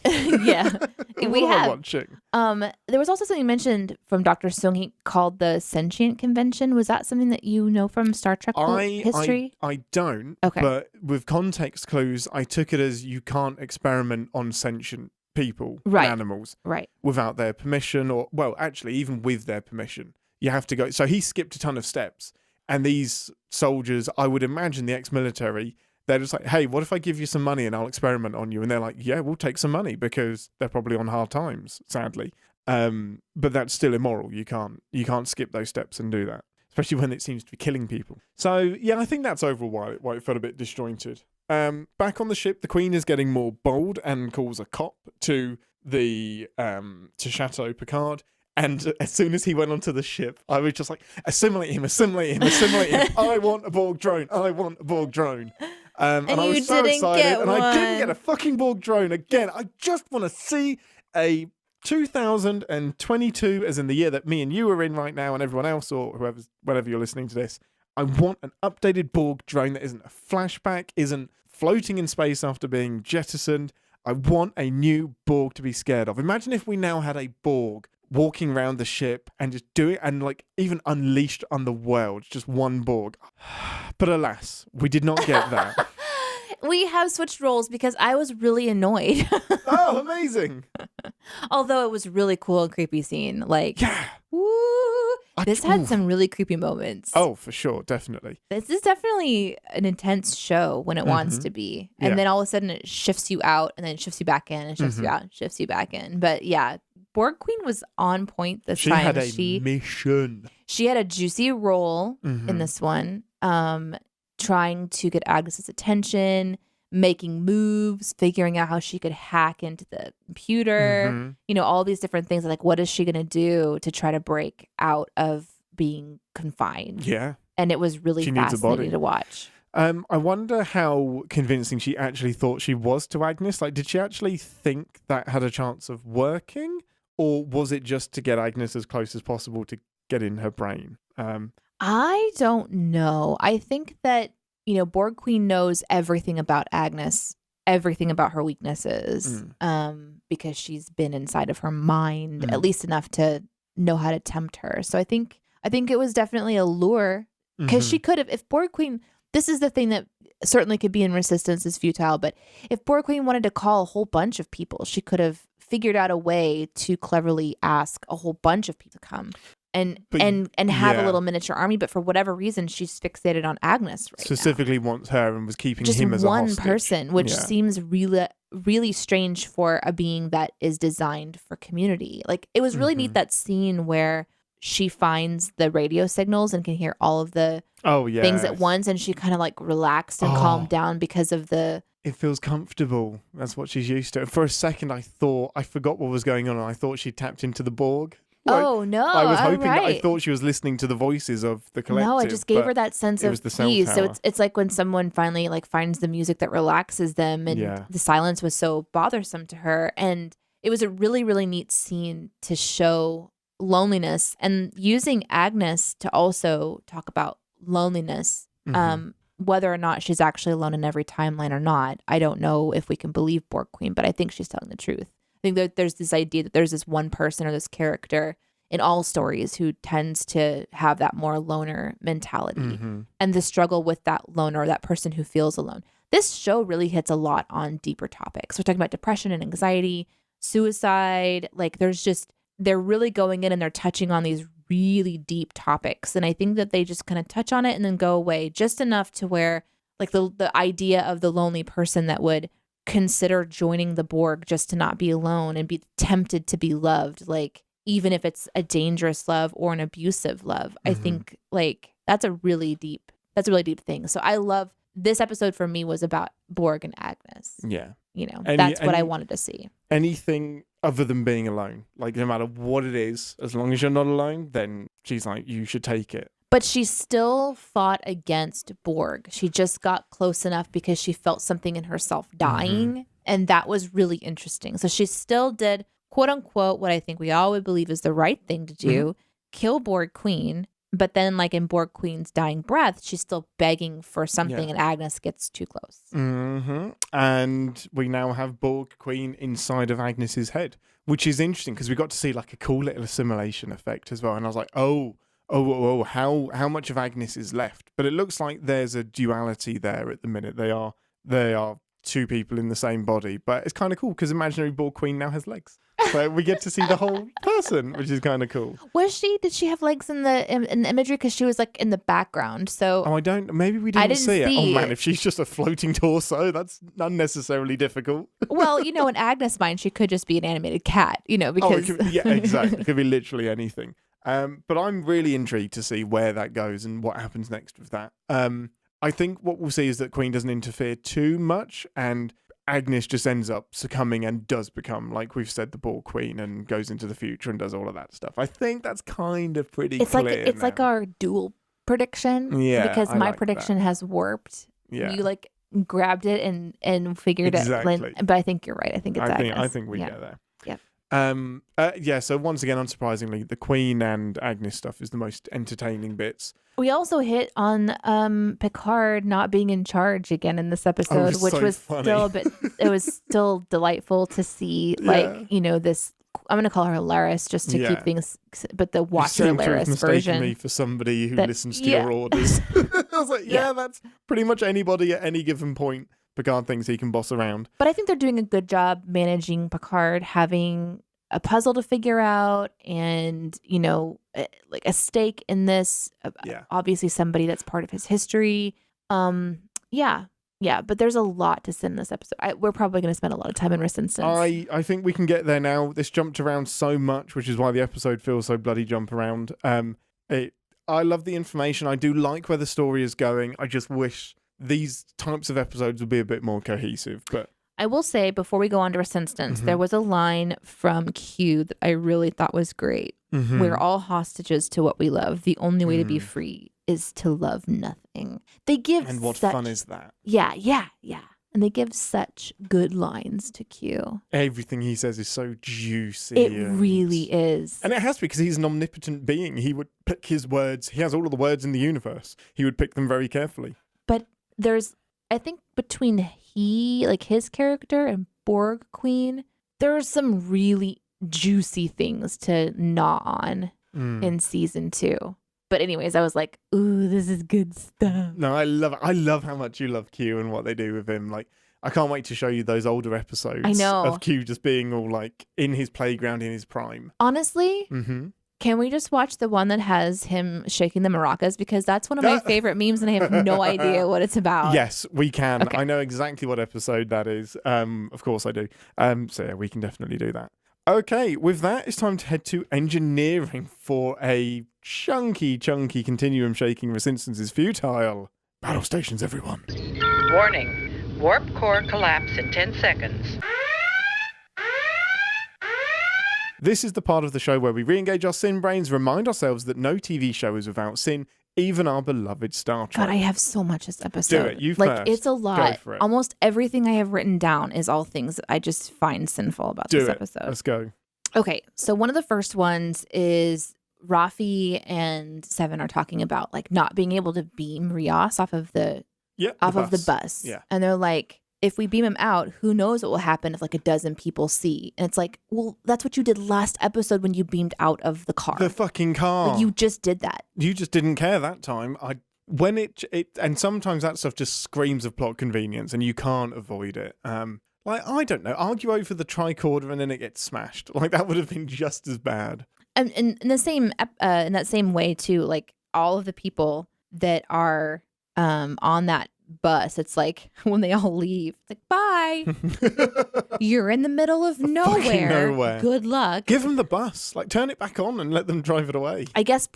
We have. Watching? There was also something mentioned from Dr. Soong. He called the Sentient Convention. Was that something that you know from Star Trek history? I don't. Okay. But with context clues, I took it as you can't experiment on sentient people and animals without their permission, or, well, actually, even with their permission. You have to go. So he skipped a ton of steps. And these soldiers, I would imagine the ex-military, they're just like, hey, what if I give you some money and I'll experiment on you? And they're like, yeah, we'll take some money, because they're probably on hard times, sadly. But that's still immoral. You can't skip those steps and do that, especially when it seems to be killing people. So yeah, I think that's overall why it felt a bit disjointed. Back on the ship, the Queen is getting more bold and calls a cop to the to Chateau Picard. And as soon as he went onto the ship, I was just like, assimilate him. I want a Borg drone. And I was so excited, and I didn't get a fucking Borg drone again. I just want to see a 2022, as in the year that me and you are in right now, and everyone else, or whenever you're listening to this, I want an updated Borg drone that isn't a flashback, isn't floating in space after being jettisoned. I want a new Borg to be scared of. Imagine if we now had a Borg walking around the ship and just doing, and like even unleashed on the world, just one Borg. But alas, we did not get that. We have switched roles because I was really annoyed. Oh, amazing. Although it was really cool and creepy scene. Like, Yeah. woo. This had some really creepy moments. Oh, for sure. Definitely. This is definitely an intense show when it wants to be. And then all of a sudden it shifts you out and then it shifts you back in and shifts you out and shifts you back in. But yeah, Borg Queen was on point this time. She had a mission. She had a juicy role in this one, trying to get Agnes's attention, making moves, figuring out how she could hack into the computer, you know, all these different things. Like, what is she going to do to try to break out of being confined? Yeah. And it was really fascinating to watch. I wonder how convincing she actually thought she was to Agnes. Like, did she actually think that had a chance of working? Or was it just to get Agnes as close as possible to get in her brain? I don't know. I think that, you know, Borg Queen knows everything about Agnes, everything about her weaknesses, because she's been inside of her mind, at least enough to know how to tempt her. So I think it was definitely a lure, because she could have, if Borg Queen, this is the thing that certainly could be in ReSINstance is Futile, but if Borg Queen wanted to call a whole bunch of people, she could have figured out a way to cleverly ask a whole bunch of people to come. And have a little miniature army, but for whatever reason, she's fixated on Agnes right Specifically now. wants her and was keeping just him as a hostage. Just one person, which seems really, really strange for a being that is designed for community. Like, it was really neat, that scene where she finds the radio signals and can hear all of the things at once, and she kind of like relaxed and calmed down because of the... It feels comfortable. That's what she's used to. For a second, I forgot what was going on, and I thought she tapped into the Borg. Like, oh no! I was hoping that I thought she was listening to the voices of the collective. No, it just gave her that sense of peace. So it's like when someone finally like finds the music that relaxes them, and the silence was so bothersome to her. And it was a really, really neat scene to show loneliness and using Agnes to also talk about loneliness. Whether or not she's actually alone in every timeline or not, I don't know if we can believe Borg Queen, but I think she's telling the truth. I think that there's this idea that there's this one person or this character in all stories who tends to have that more loner mentality and the struggle with that loner, or that person who feels alone. This show really hits a lot on deeper topics. We're talking about depression and anxiety, suicide. Like, they're really going in and they're touching on these really deep topics. And I think that they just kind of touch on it and then go away just enough to where, like, the idea of the lonely person that would consider joining the Borg just to not be alone and be tempted to be loved, like, even if it's a dangerous love or an abusive love. I think, like, that's a really deep thing. So I love this episode. For me, was about Borg and Agnes. Yeah, you know, that's what I wanted to see. Anything other than being alone, like, no matter what it is, as long as you're not alone, then she's like, you should take it. But she still fought against Borg. She just got close enough because she felt something in herself dying. And that was really interesting. So she still did, quote unquote, what I think we all would believe is the right thing to do, kill Borg Queen. But then, like, in Borg Queen's dying breath, she's still begging for something, and Agnes gets too close. And we now have Borg Queen inside of Agnes's head, which is interesting because we got to see, like, a cool little assimilation effect as well. And I was like, how much of Agnes is left? But it looks like there's a duality there at the minute. They are two people in the same body, but it's kind of cool because imaginary Borg Queen now has legs, so we get to see the whole person, which is kind of cool. Did she have legs in the imagery? Because she was, like, in the background. So maybe we didn't see it. Oh man, if she's just a floating torso, that's unnecessarily difficult. Well, you know, in Agnes' mind, she could just be an animated cat, you know, because exactly. It could be literally anything. But I'm really intrigued to see where that goes and what happens next with that. I think what we'll see is that Queen doesn't interfere too much, and Agnes just ends up succumbing and does become, like we've said, the Borg Queen, and goes into the future and does all of that stuff. I think that's kind of pretty clear. It's like our dual prediction. Yeah, because my prediction has warped. Yeah. You, like, grabbed it and figured exactly. it. But I think you're right. I think it's Agnes. I think we get there. Yep. So once again, unsurprisingly, the Queen and Agnes stuff is the most entertaining bits. We also hit on Picard not being in charge again in this episode, which so was funny. still a bit. It was still delightful to see, this. I'm gonna call her Laris just to keep things, but the Watcher Laris version. Me for somebody who listens to your orders. I was like, that's pretty much anybody at any given point. Picard thinks he can boss around. But I think they're doing a good job managing Picard having a puzzle to figure out and, like a stake in this. Obviously somebody that's part of his history. But there's a lot to sit in this episode. We're probably going to spend a lot of time in ReSINstance. I think we can get there now. This jumped around so much, which is why the episode feels so bloody jump around. I love the information. I do like where the story is going. I just wish these types of episodes would be a bit more cohesive. But I will say, before we go on to ReSINstance, there was a line from Q that I really thought was great. We're all hostages to what we love. The only way to be free is to love nothing. They give And what fun is that? Yeah. And they give such good lines to Q. Everything he says is so juicy. It really is. And it has to be, because he's an omnipotent being. He would pick his words. He has all of the words in the universe. He would pick them very carefully. But there's, I think between his character and Borg Queen, there are some really juicy things to gnaw on in season 2. But anyways, I was like, ooh, this is good stuff. No, I love it. I love how much you love Q and what they do with him. Like, I can't wait to show you those older episodes of Q just being all like in his playground, in his prime. Honestly, can we just watch the one that has him shaking the maracas? Because that's one of my favorite memes and I have no idea what it's about. Yes, we can. Okay. I know exactly what episode that is. Of course I do. So yeah, we can definitely do that. Okay, with that, it's time to head to engineering for a chunky continuum shaking ReSINstance is futile. Battle stations, everyone. Warning. Warp core collapse in 10 seconds. This is the part of the show where we re-engage our sin brains, remind ourselves that no TV show is without sin, even our beloved Star Trek. God, I have so much this episode. Do it. You first. It's a lot. Go for it. Almost everything I have written down is all things that I just find sinful about this episode. Let's go. Okay, so one of the first ones is Rafi and Seven are talking about like not being able to beam Rios off of the bus. Yeah. And they're like, if we beam him out, who knows what will happen if like a dozen people see? And it's like, well, that's what you did last episode when you beamed out of the car. The fucking car. Like, you just did that. You just didn't care that time. And sometimes that stuff just screams of plot convenience and you can't avoid it. I don't know, argue over the tricorder and then it gets smashed. Like, that would have been just as bad. And in the same in that same way too, like all of the people that are on that bus, it's like when they all leave, it's like, bye. You're in the middle of nowhere. Good luck. Give them the bus. Like, turn it back on and let them drive it away. I guess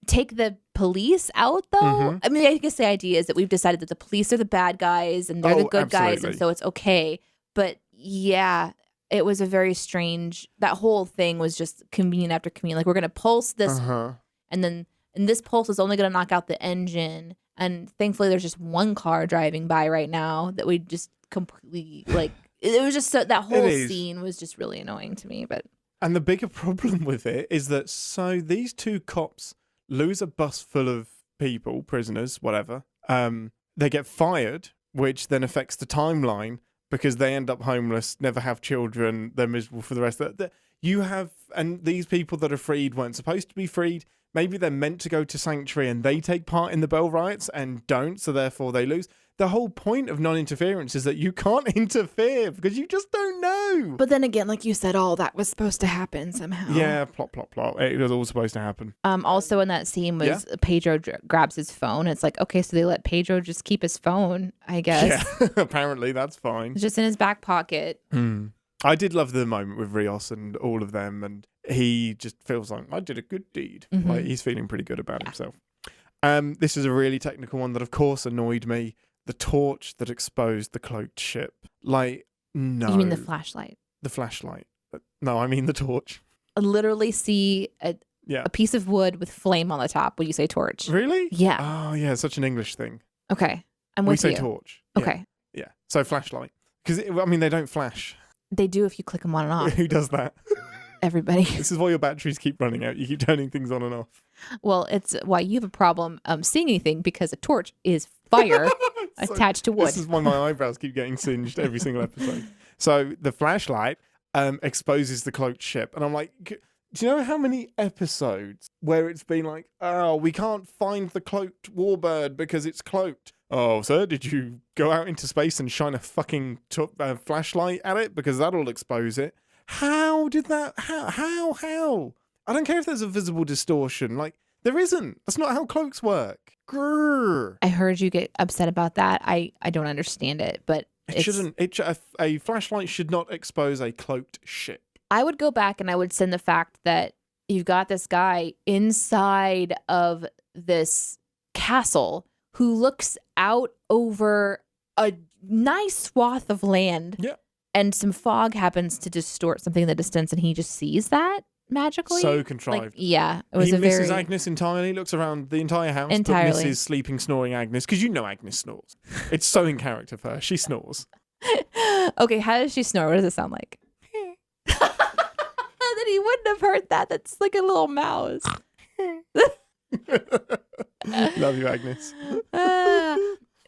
take the police out though. I mean, I guess the idea is that we've decided that the police are the bad guys and they're the good guys, and so it's okay. But yeah, it was a very strange, that whole thing was just convenient after convenient. Like, we're going to pulse this, and this pulse is only going to knock out the engine. And thankfully, there's just one car driving by right now that we just completely, like, it was just, that whole scene was just really annoying to me. And the bigger problem with it is that, so these two cops lose a bus full of people, prisoners, whatever. They get fired, which then affects the timeline, because they end up homeless, never have children, they're miserable for the rest of it. And these people that are freed weren't supposed to be freed. Maybe they're meant to go to Sanctuary and they take part in the Bell riots and don't, so therefore they lose. The whole point of non-interference is that you can't interfere because you just don't know. But then again, like you said, all that was supposed to happen somehow. Yeah, plot. It was all supposed to happen. Also in that scene was Pedro grabs his phone. It's like, okay, so they let Pedro just keep his phone, I guess. Yeah, apparently that's fine. It's just in his back pocket. I did love the moment with Rios and all of them, and he just feels like, I did a good deed. Like, he's feeling pretty good about himself. This is a really technical one that, of course, annoyed me. The torch that exposed the cloaked ship. Like, no. You mean the flashlight? The flashlight. No, I mean the torch. I literally see a piece of wood with flame on the top when you say torch. Really? Yeah. Oh, yeah, it's such an English thing. Okay, I'm with you. We say torch. Okay. Yeah. So flashlight. Because, I mean, they don't flash. They do if you click them on and off. Who does that? Everybody. This is why your batteries keep running out. You keep turning things on and off. Well, it's why you have a problem seeing anything, because a torch is fire attached to wood. This is why my eyebrows keep getting singed every single episode. So the flashlight exposes the cloaked ship. And I'm like, do you know how many episodes where it's been like, oh, we can't find the cloaked warbird because it's cloaked? Oh, sir, did you go out into space and shine a fucking flashlight at it? Because that'll expose it. How did that? How? I don't care if there's a visible distortion. Like, there isn't. That's not how cloaks work. Grrr. I heard you get upset about that. I don't understand it, but It shouldn't. A flashlight should not expose a cloaked ship. I would go back and I would send the fact that you've got this guy inside of this castle who looks out over a nice swath of land. Yeah. And some fog happens to distort something in the distance, and he just sees that magically. So contrived. Like, yeah, it was he a misses very Agnes entirely, looks around the entire house, Entirely. but misses sleeping, snoring Agnes, because you know Agnes snores. It's so in character for her. She snores. Okay, how does she snore? What does it sound like? Then he wouldn't have heard that. That's like a little mouse. Love you, Agnes.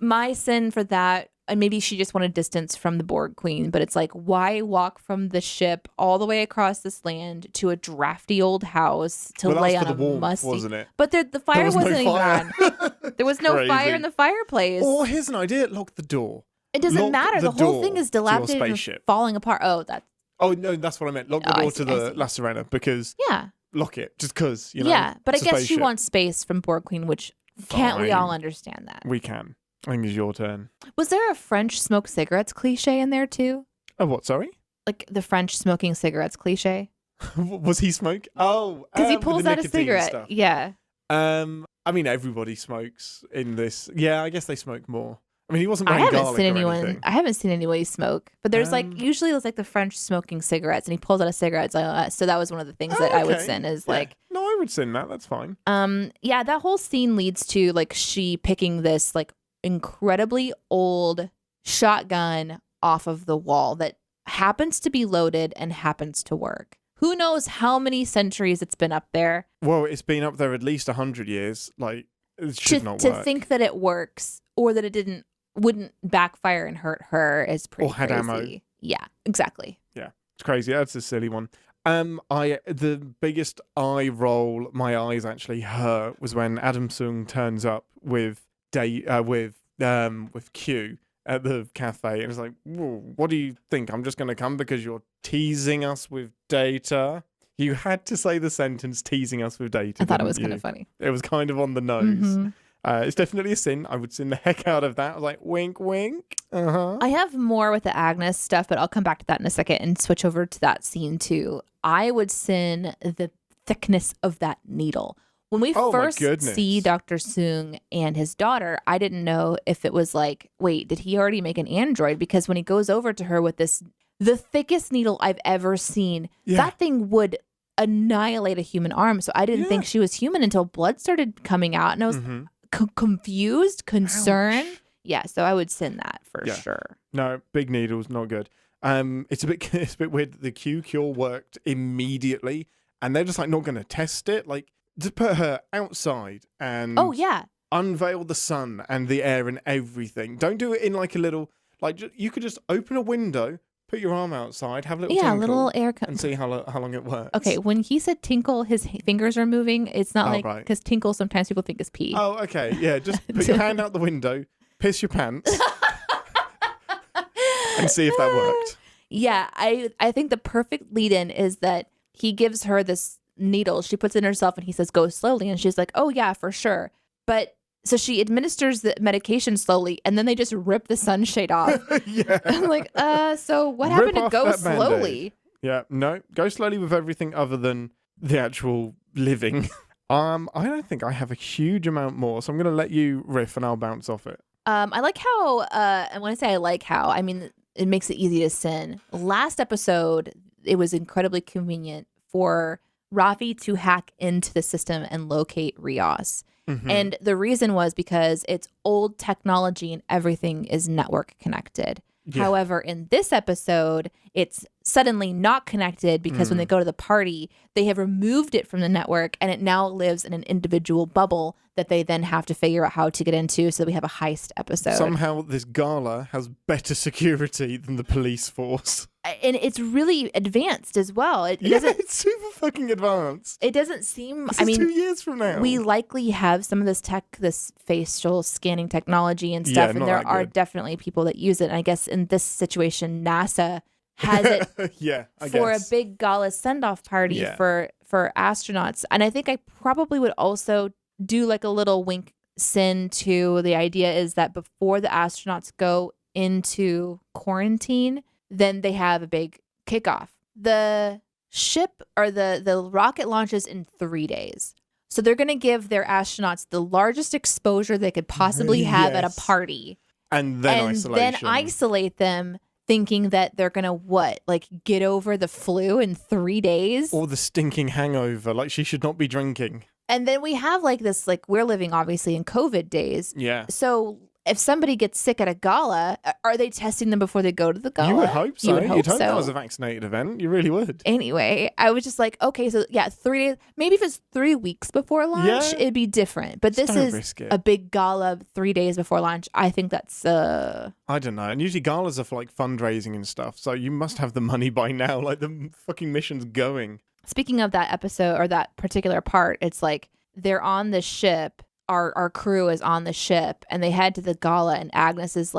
My sin for that, and maybe she just wanted distance from the Borg Queen, but it's like, why walk from the ship all the way across this land to a drafty old house to Well, lay that on was a for the warmth, musty? wasn't it? But the fire was no wasn't even fire. on. There was no Crazy. fire in the fireplace. Or here's an idea: lock the door. It doesn't lock matter. the The whole door thing is to your dilapidated and spaceship. falling apart. Oh, that's Oh no, that's what I meant. Lock the Oh, I door see, to I the see. La Serena, because yeah, lock it just because you know. yeah. But I it's a guess she spaceship. wants space from Borg Queen, which can't we all Fine. understand that? We can. I think it's your turn. Was there a French smoke cigarettes cliche in there too? Oh, what? Sorry. Like the French smoking cigarettes cliche? Was he smoke? Oh, Because he with pulls the out a nicotine cigarette. stuff. Yeah. I mean, everybody smokes in this. Yeah, I guess they smoke more. I mean, he wasn't I wearing haven't garlic seen or anyone. anything. I haven't seen anybody smoke, but there's like usually it's like the French smoking cigarettes, and he pulls out a cigarette. So that was one of the things that I would Okay. send is Yeah. like, No, I would send that. That's fine. yeah, that whole scene leads to like she picking this like incredibly old shotgun off of the wall that happens to be loaded and happens to work. Who knows how many centuries it's been up there? Well, it's been up there at least 100 years. Like, it should not To work. think that it works or that it wouldn't backfire and hurt her is pretty Or had crazy. ammo. Yeah, exactly. It's crazy. That's a silly one. The biggest eye roll my eyes actually hurt was when Adam Sung turns up with Q at the cafe, and it's like, "Whoa, what do you think? I'm just going to come because you're teasing us with data?" You had to say the sentence "teasing us with data." I thought it didn't was kind you? of funny. It was kind of on the nose. Mhm. It's definitely a sin. I would sin the heck out of that. I was like, wink, wink. I have more with the Agnes stuff, but I'll come back to that in a second and switch over to that scene too. I would sin the thickness of that needle. When we Oh, my first goodness. see Dr. Sung and his daughter, I didn't know if it was like, wait, did he already make an android? Because when he goes over to her with the thickest needle I've ever seen, Yeah. that thing would annihilate a human arm. So I didn't Yeah. think she was human until blood started coming out. And I was Mhm. confused, concerned. Ouch. Yeah, so I would sin that for Yeah. sure. No, big needles, not good. It's a bit weird that the Q cure worked immediately, and they're just like not going to test it. Like, to put her outside and Oh, yeah. unveil the sun and the air and everything. Don't do it in like a little, like, you could just open a window, put your arm outside, have a little Yeah, a tinkle, little air. and see how long it works. Okay, when he said tinkle, his fingers are moving. It's not Oh, like, right. because tinkle sometimes people think is pee. Oh, okay. Yeah, just put your hand out the window, piss your pants, and see if that worked. Yeah, I think the perfect lead in is that he gives her this needle. She puts it in herself and he says, go slowly. And she's like, oh, yeah, for sure. But so she administers the medication slowly and then they just rip the sunshade off. Yeah. I'm like, so what Rip happened to off go that Band-Aid. slowly? Yeah, no, go slowly with everything other than the actual living. I don't think I have a huge amount more, so I'm going to let you riff and I'll bounce off it. I like how, and when I say I like how, I mean, it makes it easy to sin. Last episode, it was incredibly convenient for Rafi to hack into the system and locate Rios. Mhm. And the reason was because it's old technology and everything is network connected. Yeah. However, in this episode, it's suddenly not connected because when they go to the party, they have removed it from the network and it now lives in an individual bubble that they then have to figure out how to get into. So that we have a heist episode. Somehow this gala has better security than the police force. And it's really advanced as well. It's super fucking advanced. It doesn't seem, This is 2 years from now. We likely have some of this tech, this facial scanning technology and stuff. And there are definitely people that use it. And I guess in this situation, NASA has it for a big gala send-off party for astronauts. And I think I probably would also do like a little wink sin to the idea is that before the astronauts go into quarantine, then they have a big kickoff. The ship or the rocket launches in 3 days. So they're going to give their astronauts the largest exposure they could possibly have at a party. And then isolate them, thinking that they're going to get over the flu in 3 days? Or the stinking hangover, like she should not be drinking. And then we have this, we're living obviously in COVID days. Yeah. So if somebody gets sick at a gala, are they testing them before they go to the gala? You would hope so. You'd hope so. That was a vaccinated event. You really would. Anyway, I was just like, okay, so 3 days. Maybe if it's 3 weeks before launch, it'd be different. But this is a big gala 3 days before launch. I think that's... I don't know. And usually galas are for fundraising and stuff. So you must have the money by now. The fucking mission's going. Speaking of that episode or that particular part, it's they're on the ship. Our crew is on the ship and they head to the gala and Agnes is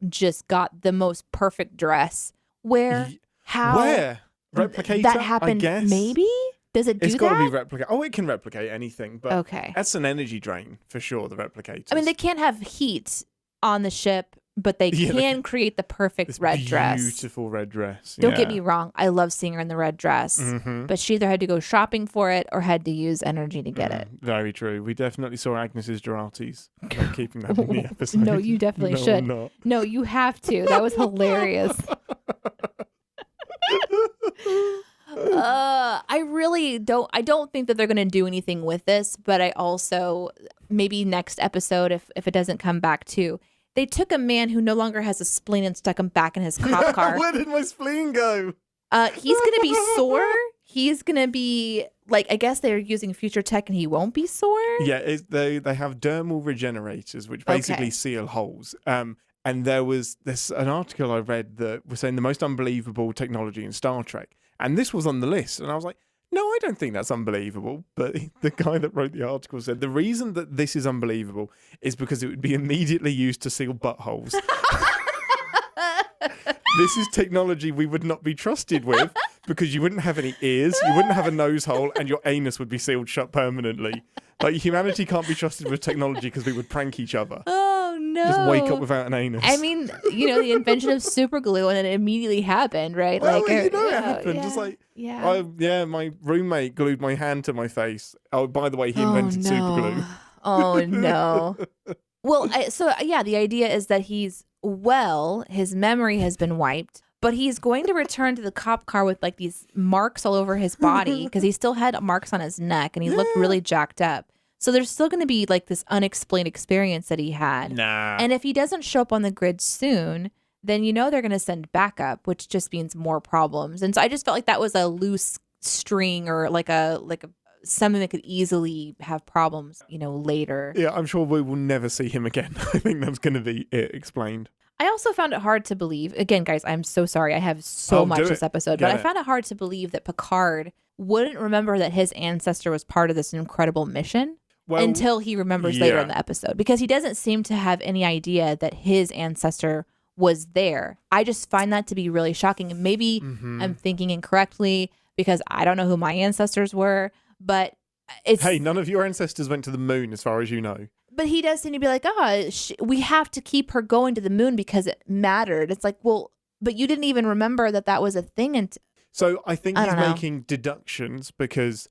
just got the most perfect dress. Where? Replicator, that happened, I guess? Maybe? Does it do that? It's got to be replicate. Oh, it can replicate anything, but okay. That's an energy drain for sure, the replicators. I mean, they can't have heat on the ship, but they can create the perfect red dress. Beautiful red dress. Don't get me wrong. I love seeing her in the red dress. Mm-hmm. But she either had to go shopping for it or had to use energy to get it. Very true. We definitely saw Agnes's Geratis. Keeping that in the episode. No, you definitely should. Not. No, you have to. That was hilarious. I don't think that they're going to do anything with this, but I also, maybe next episode, if it doesn't come back too, they took a man who no longer has a spleen and stuck him back in his cop car. Where did my spleen go? He's going to be sore. He's going to be, I guess they're using future tech and he won't be sore? Yeah, they have dermal regenerators, which basically seal holes. And there was an article I read that was saying the most unbelievable technology in Star Trek. And this was on the list. And I was like, no, I don't think that's unbelievable. But the guy that wrote the article said the reason that this is unbelievable is because it would be immediately used to seal buttholes. This is technology we would not be trusted with because you wouldn't have any ears, you wouldn't have a nose hole, and your anus would be sealed shut permanently. Humanity can't be trusted with technology because we would prank each other. Oh, no. Just wake up without an anus. I mean, the invention of super glue and it immediately happened, right? Well, it happened. Yeah. My roommate glued my hand to my face. Oh, by the way, he invented super glue. Oh, no. Well, the idea is that his memory has been wiped, but he's going to return to the cop car with these marks all over his body because he still had marks on his neck and he looked really jacked up. So there's still going to be this unexplained experience that he had. Nah. And if he doesn't show up on the grid soon, then they're going to send backup, which just means more problems. And so I just felt like that was a loose string or something that could easily have problems, later. Yeah, I'm sure we will never see him again. I think that's going to be it explained. I also found it hard to believe, again, guys, I'm so sorry. I have so much this episode, but I found it hard to believe that Picard wouldn't remember that his ancestor was part of this incredible mission until he remembers later in the episode, because he doesn't seem to have any idea that his ancestor was there. I just find that to be really shocking. And maybe I'm thinking incorrectly because I don't know who my ancestors were, but Hey, none of your ancestors went to the moon as far as you know. But he does seem to be like, we have to keep her going to the moon because it mattered. It's like, well, but you didn't even remember that was a thing. So I think he's making deductions because,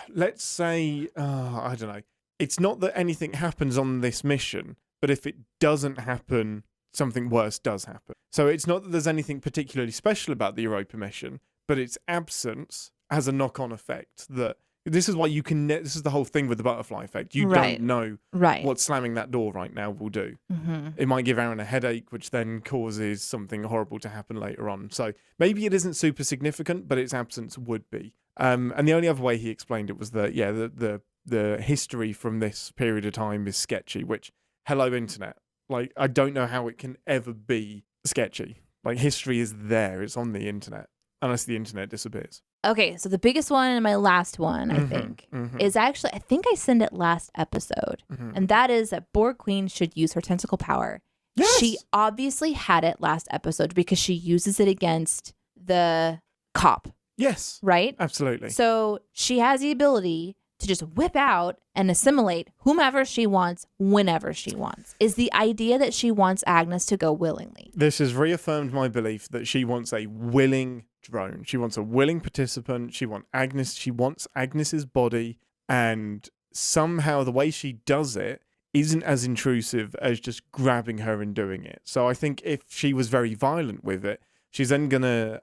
let's say, I don't know. It's not that anything happens on this mission, but if it doesn't happen, something worse does happen. So it's not that there's anything particularly special about the Europa mission, but its absence has a knock-on effect that This is why you can. This is the whole thing with the butterfly effect. You Right. don't know Right. what slamming that door right now will do. Mm-hmm. It might give Aaron a headache, which then causes something horrible to happen later on. So maybe it isn't super significant, but its absence would be. And the only other way he explained it was that, yeah, the history from this period of time is sketchy, which, hello, internet. Like, I don't know how it can ever be sketchy. Like, history is there. It's on the internet, unless the internet disappears. Okay, so the biggest one and my last one, I think, is actually, I think I sent it last episode. And that is that Borg Queen should use her tentacle power. Yes! She obviously had it last episode because she uses it against the cop, Yes, right? absolutely. So she has the ability to just whip out and assimilate whomever she wants, whenever she wants. Is the idea that she wants Agnes to go willingly. This has reaffirmed my belief that she wants a willing drone. She wants a willing participant. She wants Agnes's body, and somehow the way she does it isn't as intrusive as just grabbing her and doing it. So I think if she was very violent with it, she's then gonna.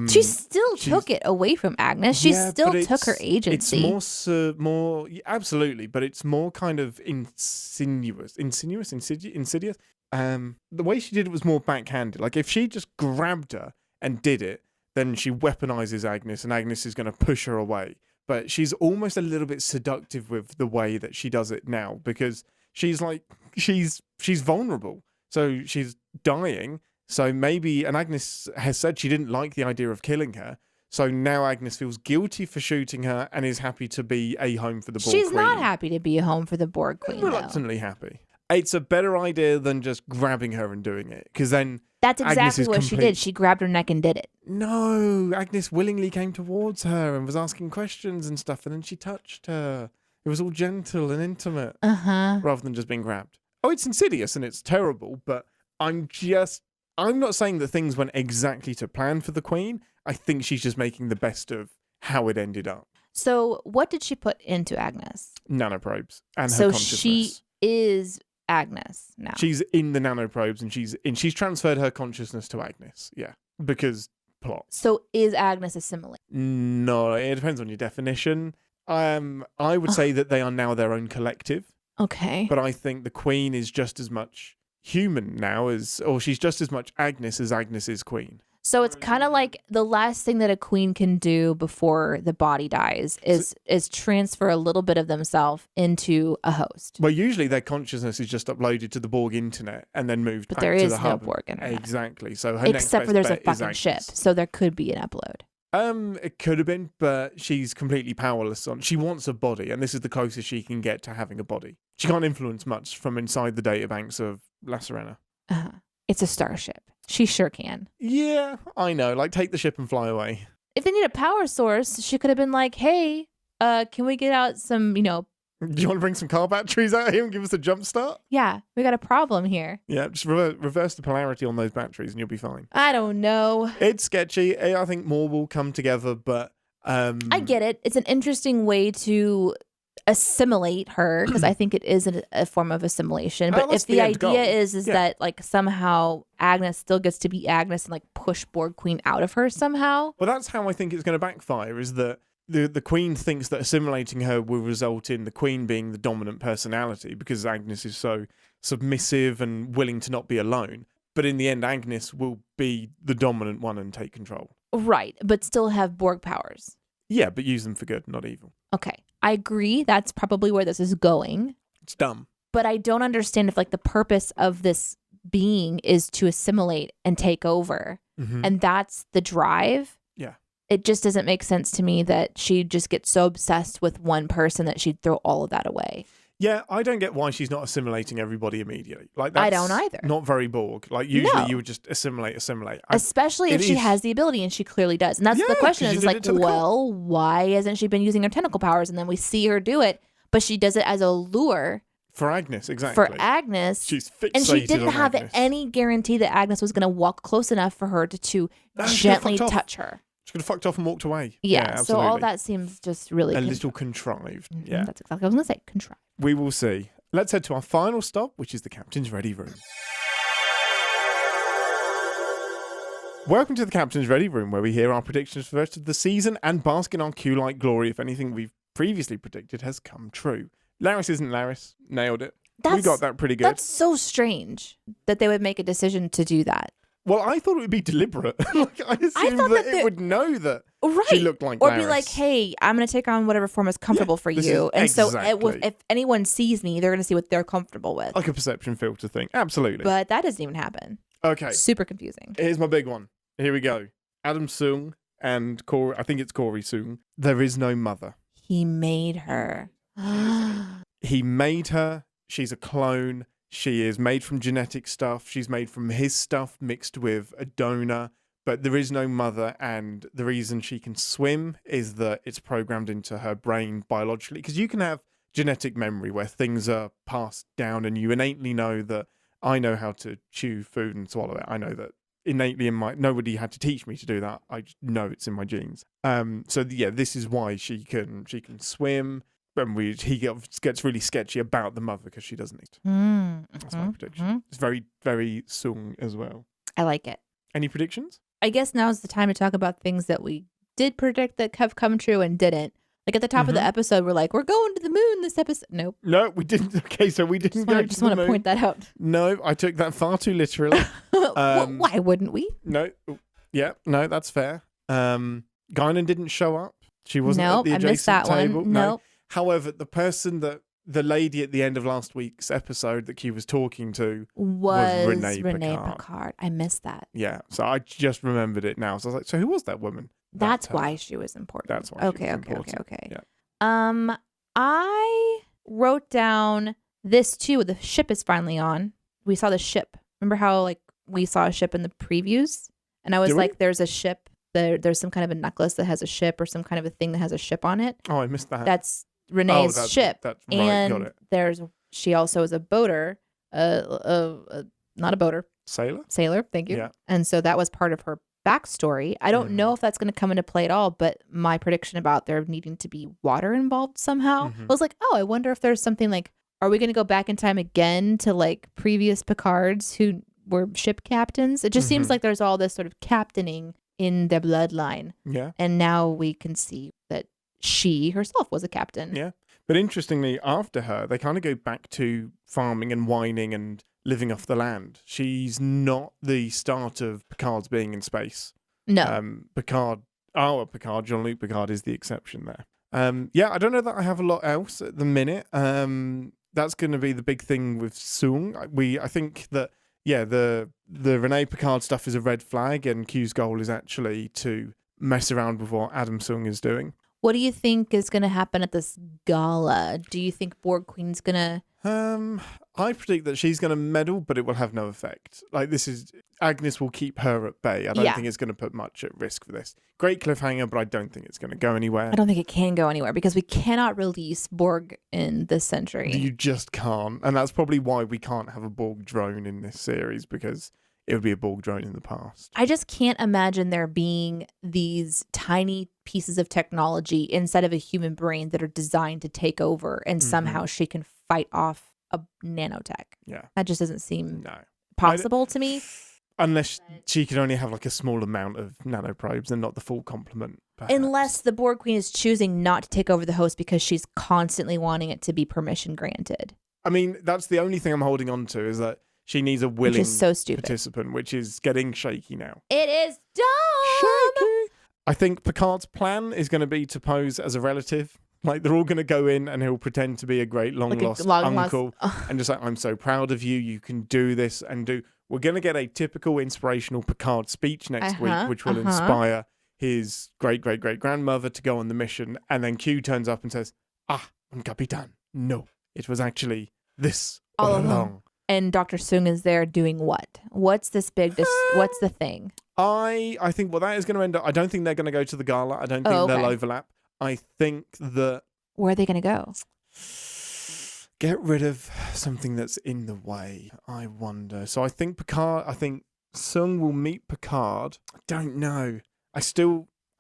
She still took it away from Agnes. She still took her agency. It's more absolutely, but it's more kind of insidious. The way she did it was more backhanded. Like if she just grabbed her and did it, then she weaponizes Agnes, and Agnes is going to push her away. But she's almost a little bit seductive with the way that she does it now, because she's vulnerable. So she's dying. So maybe, and Agnes has said she didn't like the idea of killing her. So now Agnes feels guilty for shooting her and is happy to be a home for the Borg Queen. She's not happy to be a home for the Borg Queen, Reluctantly happy. It's a better idea than just grabbing her and doing it, because then that's exactly what she did. She grabbed her neck and did it. No, Agnes willingly came towards her and was asking questions and stuff, and then she touched her. It was all gentle and intimate, rather than just being grabbed. Oh, it's insidious and it's terrible, but I'm not saying that things went exactly to plan for the Queen. I think she's just making the best of how it ended up. So what did she put into Agnes? Nanoprobes and her consciousness. So she is Agnes now. She's in the nanoprobes, and she's transferred her consciousness to Agnes. Yeah, because plot. So is Agnes assimilated? No, it depends on your definition. I would say that they are now their own collective. Okay. But I think the Queen is just as much human now or she's just as much Agnes as Agnes is Queen. So it's kind of like the last thing that a queen can do before the body dies is transfer a little bit of themselves into a host. Well, usually their consciousness is just uploaded to the Borg internet and then moved back to the hub. But there is no Borg internet. Exactly. So except for there's a fucking ship, so there could be an upload. It could have been, but she's completely powerless she wants a body, and this is the closest she can get to having a body. She can't influence much from inside the databanks of La Sirena. It's a starship. She sure can. Yeah, I know. Like, take the ship and fly away. If they need a power source, she could have been like, hey, can we get out some, Do you want to bring some car batteries out here and give us a jump start? Yeah, we got a problem here. Yeah, just reverse the polarity on those batteries and you'll be fine. I don't know. It's sketchy. I think more will come together, but... I get it. It's an interesting way to assimilate her, because I think it is a form of assimilation. But if the idea is that like somehow Agnes still gets to be Agnes and like push Borg Queen out of her somehow. Well, that's how I think it's going to backfire, is that the Queen thinks that assimilating her will result in the Queen being the dominant personality, because Agnes is so submissive and willing to not be alone. But in the end, Agnes will be the dominant one and take control. Right, but still have Borg powers. Yeah, but use them for good, not evil. Okay, I agree. That's probably where this is going. It's dumb. But I don't understand if like the purpose of this being is to assimilate and take over. And that's the drive. Yeah. It just doesn't make sense to me that she just gets so obsessed with one person that she'd throw all of that away. Yeah, I don't get why she's not assimilating everybody immediately. Like, that's I don't either. Not very Borg. Like, usually you would just assimilate. Especially if she has the ability, and she clearly does. And that's the question is like, well, why hasn't she been using her tentacle powers? And then we see her do it, but she does it as a lure. For Agnes, exactly. For Agnes. She's fixated and she didn't have Agnes. Any guarantee that Agnes was going to walk close enough for her to gently touch her. She could have fucked off and walked away. Yeah, so all that seems just really... A little contrived. Yeah. That's exactly what I was going to say, contrived. We will see. Let's head to our final stop, which is the Captain's Ready Room. Welcome to the Captain's Ready Room, where we hear our predictions for the rest of the season and bask in our Q-like glory. If anything, we've previously predicted has come true. Laris isn't Laris. Nailed it. We That's- got that pretty good. That's so strange that they would make a decision to do that. Well, I thought it would be deliberate. Like, I assumed thought that that it would know that Right. she looked like Or Laris. be like, hey, I'm going to take on whatever form is comfortable for this you. is And so exactly- if anyone sees me, they're going to see what they're comfortable with. Like a perception filter thing. Absolutely. But that doesn't even happen. Okay. Super confusing. Here's my big one. Here we go. Adam Sung and Corey, I think it's Corey Sung. There is no mother. He made her. He made her. She's a clone. She is made from genetic stuff. She's made from his stuff mixed with a donor. But there is no mother. And the reason she can swim is that it's programmed into her brain biologically. Because you can have genetic memory where things are passed down and you innately know that I know how to chew food and swallow it. I know that innately in my... Nobody had to teach me to do that. I just know it's in my genes. So yeah, this is why she can swim. And he gets really sketchy about the mother because she doesn't eat. That's my prediction. It's very, very Sung as well. I like it. Any predictions? I guess now's the time to talk about things that we did predict that have come true and didn't. Like at the top of the episode, we're like, we're going to the moon this episode. Nope. No, we didn't. Okay, so we didn't go to the moon. Just want to point that out. No, I took that far too literally. Why wouldn't we? No. Yeah, no, that's fair. Guinan didn't show up. She wasn't at the I adjacent missed that table. one. No. Nope. However, the lady at the end of last week's episode that Q was talking to Was Renee Renee Picard. Picard. I missed that. Yeah, so I just remembered it now. So I was like, so who was that woman? That's her. why she was important. That's why she was Okay. important. Yeah. I wrote down this too. The ship is finally on. We saw the ship. Remember how like we saw a ship in the previews? And I was Did we? like, there's a ship. There's some kind of a necklace that has a ship or some kind of a thing that has a ship on it. Oh, I missed that. That's Renee's ship. That's right. And Got it. she also is a boater, not a boater, sailor. Thank you. Yeah. And so that was part of her backstory. I don't know if that's going to come into play at all, but my prediction about there needing to be water involved somehow was like, oh, I wonder if there's something like, are we going to go back in time again to like previous Picards who were ship captains? It just seems like there's all this sort of captaining in the bloodline. Yeah. And now we can see that she herself was a captain. Yeah. But interestingly, after her, they kind of go back to farming and whining and living off the land. She's not the start of Picard's being in space. No. Our Picard, Jean-Luc Picard, is the exception there. Yeah, I don't know that I have a lot else at the minute. That's going to be the big thing with Sung. I think that, yeah, the Renee Picard stuff is a red flag, and Q's goal is actually to mess around with what Adam Sung is doing. What do you think is going to happen at this gala? Do you think Borg Queen's going to... I predict that she's going to meddle, but it will have no effect. Like, Agnes will keep her at bay. I don't think it's going to put much at risk for this. Great cliffhanger, but I don't think it's going to go anywhere. I don't think it can go anywhere because we cannot release Borg in this century. You just can't. And that's probably why we can't have a Borg drone in this series, because it would be a Borg drone in the past. I just can't imagine there being these tiny pieces of technology inside of a human brain that are designed to take over and somehow she can fight off a nanotech. Yeah. That just doesn't seem possible to me. Unless she can only have like a small amount of nanoprobes and not the full complement. Perhaps. Unless the Borg Queen is choosing not to take over the host because she's constantly wanting it to be permission granted. I mean, that's the only thing I'm holding on to, is that she needs a willing so stupid. participant, which is getting shaky now. It is dumb. Shaky. I think Picard's plan is going to be to pose as a relative. Like, they're all going to go in and he'll pretend to be a great long-lost uncle and just like, I'm so proud of you. You can do this and do... We're going to get a typical inspirational Picard speech next week, which will inspire his great-great-great-grandmother to go on the mission. And then Q turns up and says, un Capitan. No, it was actually this all along. And Dr. Sung is there doing what? What's this big... what's the thing? I think what that is going to end up... I don't think they're going to go to the gala. I don't think they'll overlap. I think that... Where are they going to go? Get rid of something that's in the way, I wonder. So I think Sung will meet Picard. I don't know. I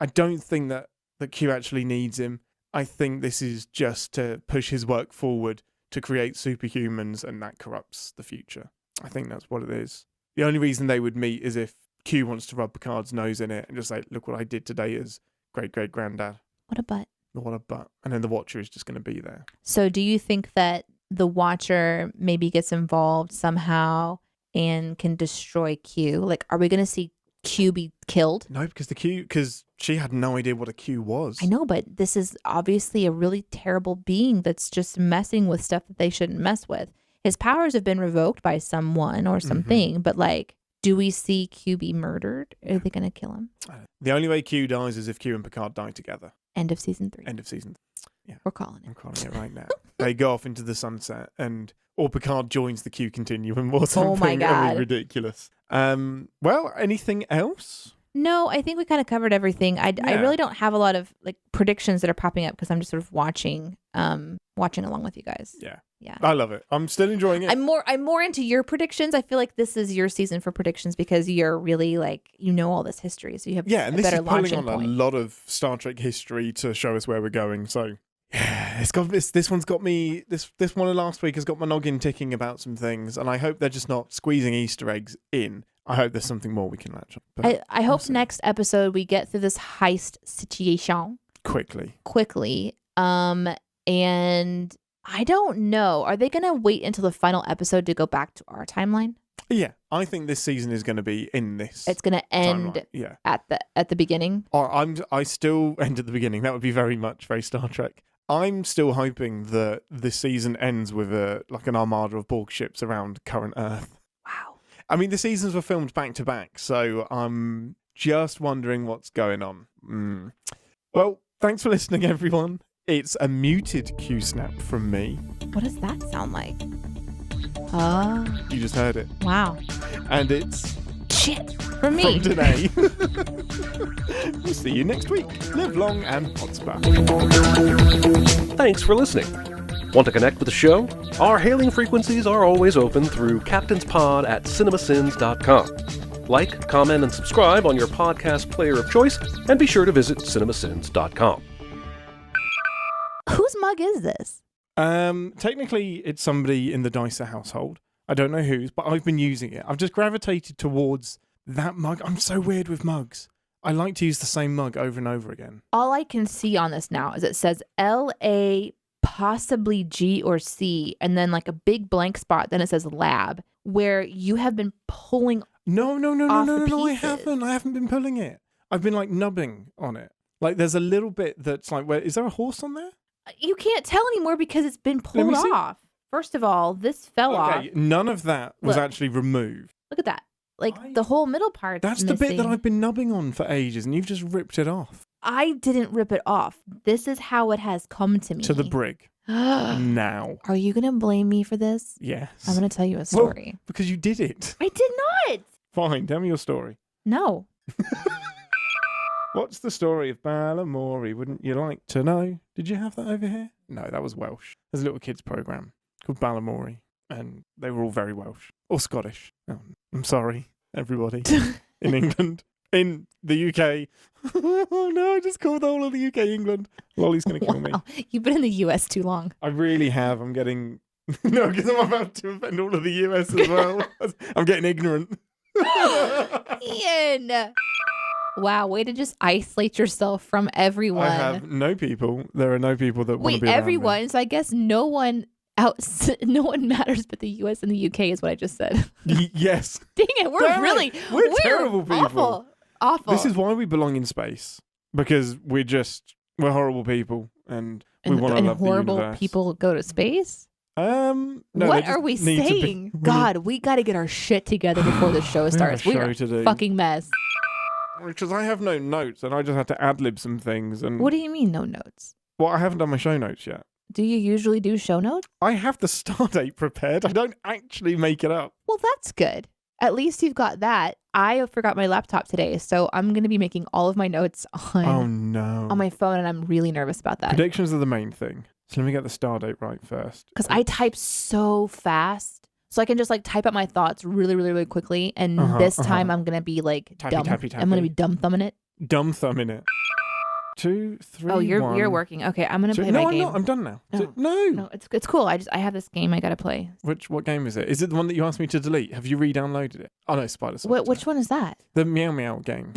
don't think that Q actually needs him. I think this is just to push his work forward to create superhumans, and that corrupts the future. I think that's what it is. The only reason they would meet is if Q wants to rub Picard's nose in it and just say, look what I did today as great-great-granddad. What a butt. what a butt. And then the Watcher is just going to be there. So do you think that the Watcher maybe gets involved somehow and can destroy Q? Like, are we going to see Q be killed? No, because she had no idea what a Q was. I know, but this is obviously a really terrible being that's just messing with stuff that they shouldn't mess with. His powers have been revoked by someone or something, but like, do we see Q be murdered? Are they going to kill him? The only way Q dies is if Q and Picard die together. End of season 3. End of season. Yeah. We're calling it. I'm calling it right now. They go off into the sunset or Picard joins the Q continuum or something. Oh my God. Really ridiculous. Well, anything else? No, I think we kind of covered everything. I really don't have a lot of like predictions that are popping up because I'm just sort of watching along with you guys. Yeah. I love it. I'm still enjoying it. I'm more into your predictions. I feel like this is your season for predictions because you're really like, you know, all this history, so you have and a this better is pulling launching on point. a lot of Star Trek history to show us where we're going. So yeah, this one's got me. This one of last week has got my noggin ticking about some things, and I hope they're just not squeezing Easter eggs in. I hope there's something more we can latch on. I hope next episode we get through this heist situation quickly. And I don't know. Are they going to wait until the final episode to go back to our timeline? Yeah, I think this season is going to be in this. It's going to end at the beginning. I still end at the beginning. That would be very Star Trek. I'm still hoping that this season ends with an armada of Borg ships around current Earth. Wow. I mean, the seasons were filmed back to back, so I'm just wondering what's going on. Well, thanks for listening, everyone. It's a muted Q-snap from me. What does that sound like? You just heard it. Wow. And it's... shit from me. From Deneé. We'll see you next week. Live long and Podsper. Thanks for listening. Want to connect with the show? Our hailing frequencies are always open through captainspod@cinemasins.com. Like, comment, and subscribe on your podcast player of choice, and be sure to visit cinemasins.com. Whose mug is this? Technically, it's somebody in the Dicer household. I don't know whose, but I've been using it. I've just gravitated towards that mug. I'm so weird with mugs. I like to use the same mug over and over again. All I can see on this now is it says LA, possibly G or C, and then like a big blank spot. Then it says lab, where you have been pulling. No, I pieces. haven't. I haven't been pulling it. I've been like nubbing on it. Like there's a little bit that's like, where is there a horse on there? You can't tell anymore because it's been pulled off. First of all, this fell off. None of that was actually removed. Look at that. Like the whole middle part. That's the bit that I've been nubbing on for ages, and you've just ripped it off. I didn't rip it off. This is how it has come to me. To the brig. Now. Are you going to blame me for this? Yes. I'm going to tell you a story. Well, because you did it. I did not. Fine, tell me your story. No. What's the story of Balamory? Wouldn't you like to know? Did you have that over here? No, that was Welsh. There's a little kids program called Balamory, and they were all very Welsh. Or Scottish. Oh, I'm sorry, everybody. In England. In the UK. Oh no, I just called the whole of the UK England. Lolly's going to kill me. You've been in the US too long. I really have. I'm getting... No, because I'm about to offend all of the US as well. I'm getting ignorant. Ian! Wow, way to just isolate yourself from everyone. I have no people. There are no people that want to be around everyone. me. So I guess no one matters but the US and the UK is what I just said. Yes. Dang it, we're terrible people. Awful. This is why we belong in space. Because we're horrible people and we want to love the universe. Horrible people go to space? No, what are we saying? God, we got to get our shit together before the show starts. We're a fucking mess. Because I have no notes and I just had to ad-lib some things. And what do you mean no notes? Well, I haven't done my show notes yet. Do you usually do show notes? I have the start date prepared. I don't actually make it up. Well, that's good. At least you've got that. I forgot my laptop today, so I'm going to be making all of my notes on my phone, and I'm really nervous about that. Predictions are the main thing. So let me get the start date right first. Because I type so fast. So I can just like type out my thoughts really, really, really quickly. And this time I'm going to be like dumb. I'm going to be dumb thumbing it. Dumb thumbing it. 2, 3, Oh, you're 1, working. Okay, I'm going to play 2. my No, game. I'm not. I'm done now. No, it's cool. I have this game I got to play. What game is it? Is it the one that you asked me to delete? Have you re-downloaded it? Oh no, Spider. Which one is that? The Meow Meow game.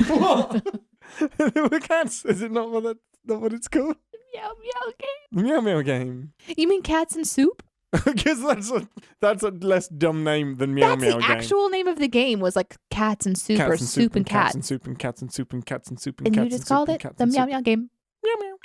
What? The cats. Is it not one that not what it's called. Meow meow game. The Meow Meow game. You mean Cats and Soup? Because that's a less dumb name than Meow That's Meow the game. actual name of the game was like Cats and Soup or Soup and Cats. Cats and Soup and Cats and Soup and Cats and Soup and And Cats you just called it the Meow Meow game. Meow Meow.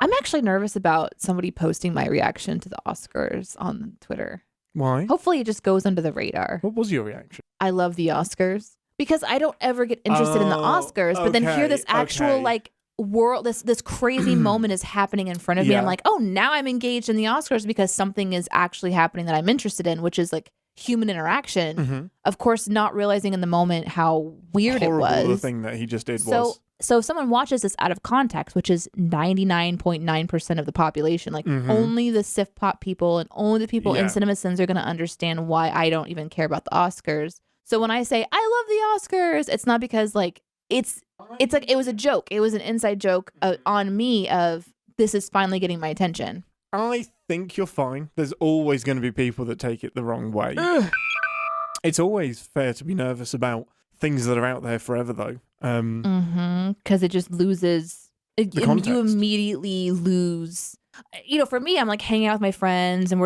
I'm actually nervous about somebody posting my reaction to the Oscars on Twitter. Why? Hopefully it just goes under the radar. What was your reaction? I love the Oscars because I don't ever get interested in the Oscars, but then here this actual like world, this crazy moment is happening in front of me. I'm like, oh, now I'm engaged in the Oscars because something is actually happening that I'm interested in, which is like human interaction. Mm-hmm. Of course, not realizing in the moment how weird it was. The thing that he just did was. So if someone watches this out of context, which is 99.9% of the population, like only the SIF pop people and only the people in CinemaSins are going to understand why I don't even care about the Oscars. So when I say I love the Oscars, it's not because like it's like it was a joke. It was an inside joke on me of this is finally getting my attention. I think you're fine. There's always going to be people that take it the wrong way. It's always fair to be nervous about things that are out there forever, though. Because it just loses. You immediately lose. You know, for me, I'm like hanging out with my friends, and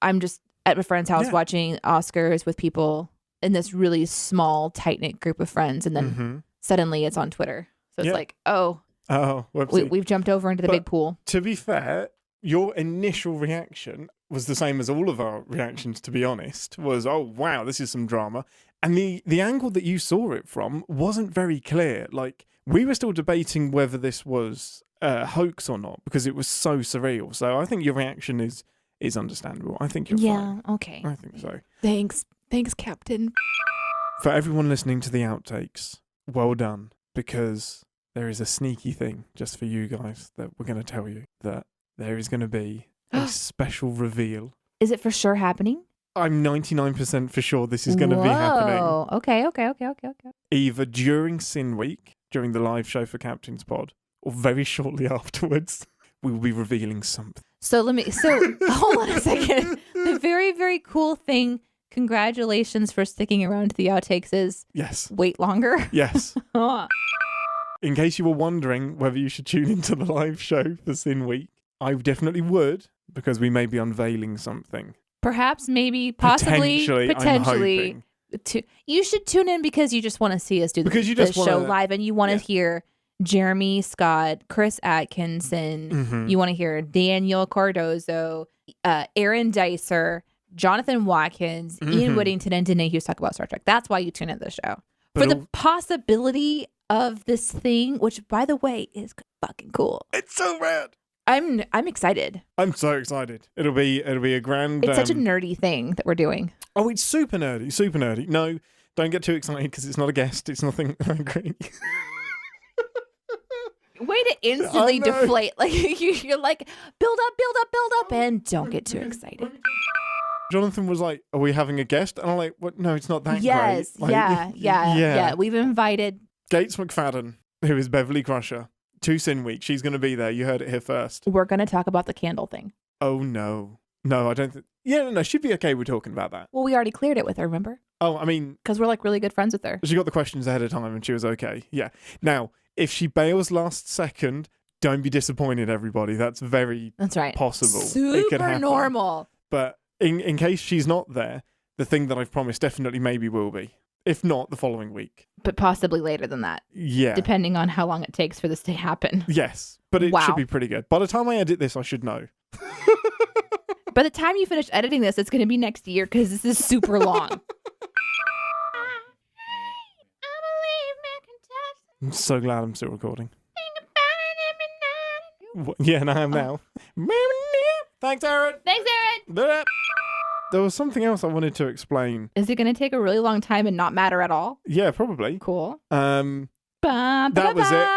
I'm just at my friend's house watching Oscars with people in this really small, tight knit group of friends, and then suddenly it's on Twitter. So it's like, we've jumped over into the big pool. To be fair, your initial reaction was the same as all of our reactions, to be honest, was, oh, wow, this is some drama. And the angle that you saw it from wasn't very clear. Like, we were still debating whether this was a hoax or not because it was so surreal. So I think your reaction is understandable. I think you're fine. Yeah, okay. I think so. Thanks, Captain. For everyone listening to the outtakes, well done, because there is a sneaky thing just for you guys that we're going to tell you, that there is going to be a special reveal. Is it for sure happening? I'm 99% for sure this is going to be happening. Okay. Either during Sin Week, during the live show for Captain's Pod, or very shortly afterwards, we will be revealing something. So hold on a second. The very, very cool thing, congratulations for sticking around to the outtakes, is wait longer. Yes. In case you were wondering whether you should tune into the live show for Sin Week, I definitely would, because we may be unveiling something. Perhaps, maybe, possibly, potentially. You should tune in because you just want to see us do the show live, and you want to hear Jeremy Scott, Chris Atkinson. You want to hear Daniel Cardozo, Aaron Dicer, Jonathan Watkins, Ian Whittington, and Deneé Hughes talk about Star Trek. That's why you tune into the show. For the possibility of this thing, which, by the way, is fucking cool. It's so rad. I'm excited. I'm so excited. It'll be a grand. It's such a nerdy thing that we're doing. Oh, it's super nerdy. No, don't get too excited because it's not a guest. It's nothing. I agree. Way to instantly deflate. Like you're like build up, and don't get too excited. Jonathan was like, "Are we having a guest?" And I'm like, "What? No, it's not that great." Like, Yeah. We've invited Gates McFadden, who is Beverly Crusher, to Sin Week. She's going to be there. You heard it here first. We're going to talk about the candle thing. Oh, no, I don't think... Yeah, no, she'd be okay with talking about that. Well, we already cleared it with her, remember? Oh, I mean... Because we're like really good friends with her. She got the questions ahead of time and she was okay. Yeah. Now, if she bails last second, don't be disappointed, everybody. That's right. Possible. Super normal. But in case she's not there, the thing that I've promised definitely maybe will be. If not, the following week. But possibly later than that. Yeah. Depending on how long it takes for this to happen. Yes. But it should be pretty good. By the time I edit this, I should know. By the time you finish editing this, it's going to be next year because this is super long. I'm so glad I'm still recording. Yeah, and I am now. Thanks, Aaron. There was something else I wanted to explain. Is it going to take a really long time and not matter at all? Yeah, probably. Cool. That was it.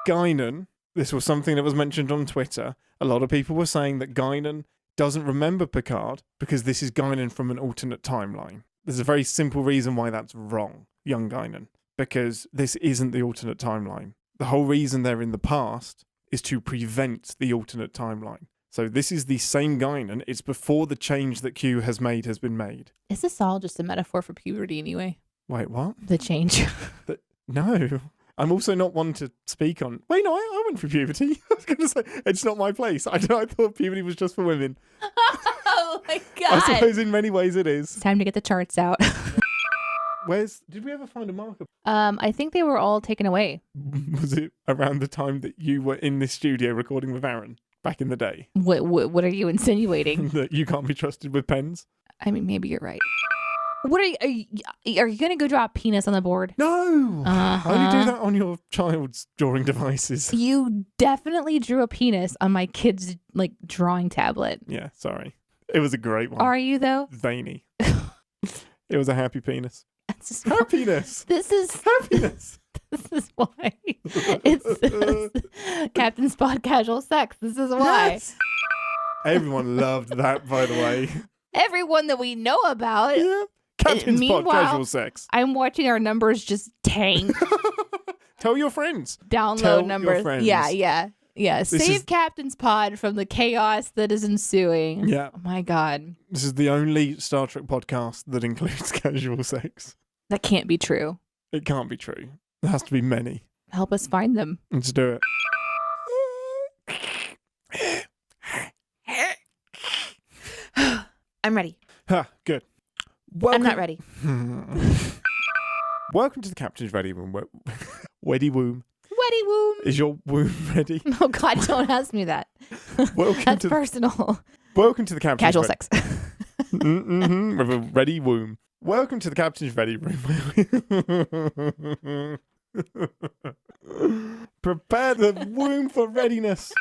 Guinan. This was something that was mentioned on Twitter. A lot of people were saying that Guinan doesn't remember Picard because this is Guinan from an alternate timeline. There's a very simple reason why that's wrong, young Guinan, because this isn't the alternate timeline. The whole reason they're in the past is to prevent the alternate timeline. So this is the same Guinan. It's before the change that Q has been made. Is this all just a metaphor for puberty anyway? Wait, what? The change. No. I'm also not one to speak on. Wait, no, I went through puberty. I was going to say, it's not my place. I thought puberty was just for women. Oh my I god. suppose in many ways it is. It's time to get the charts out. Did we ever find a marker? I think they were all taken away. Was it around the time that you were in this studio recording with Aaron back in the day? What are you insinuating? That you can't be trusted with pens? I mean, maybe you're right. What are you going to go draw a penis on the board? No. Uh-huh. Only do that on your child's drawing devices. You definitely drew a penis on my kid's like drawing tablet. Yeah, sorry. It was a great one. Are you though? Veiny. It was a happy penis. It's just, Happiness. this is Happiness. this is why it's Captain's Pod Casual Sex. This is why. Yes. Everyone loved that, by the way. Everyone that we know about. Yeah. Captain's Pod Meanwhile, Casual Sex. I'm watching our numbers just tank. Tell your friends. Download Tell your numbers. friends. Yeah. Save is- Captain's Pod from the chaos that is ensuing. Yeah. Oh my god. This is the only Star Trek podcast that includes casual sex. That can't be true. It can't be true. There has to be many. Help us find them. Let's do it. I'm ready. Ha, good. I'm not ready. Welcome to the Captain's Ready Room. Weddy Womb. Weddy womb. Is your womb ready? Oh god, don't ask me that. Welcome That's to personal. Welcome to the Captain's Casual Ready. sex. With a ready womb. Welcome to the Captain's Ready Room. Prepare the womb for readiness.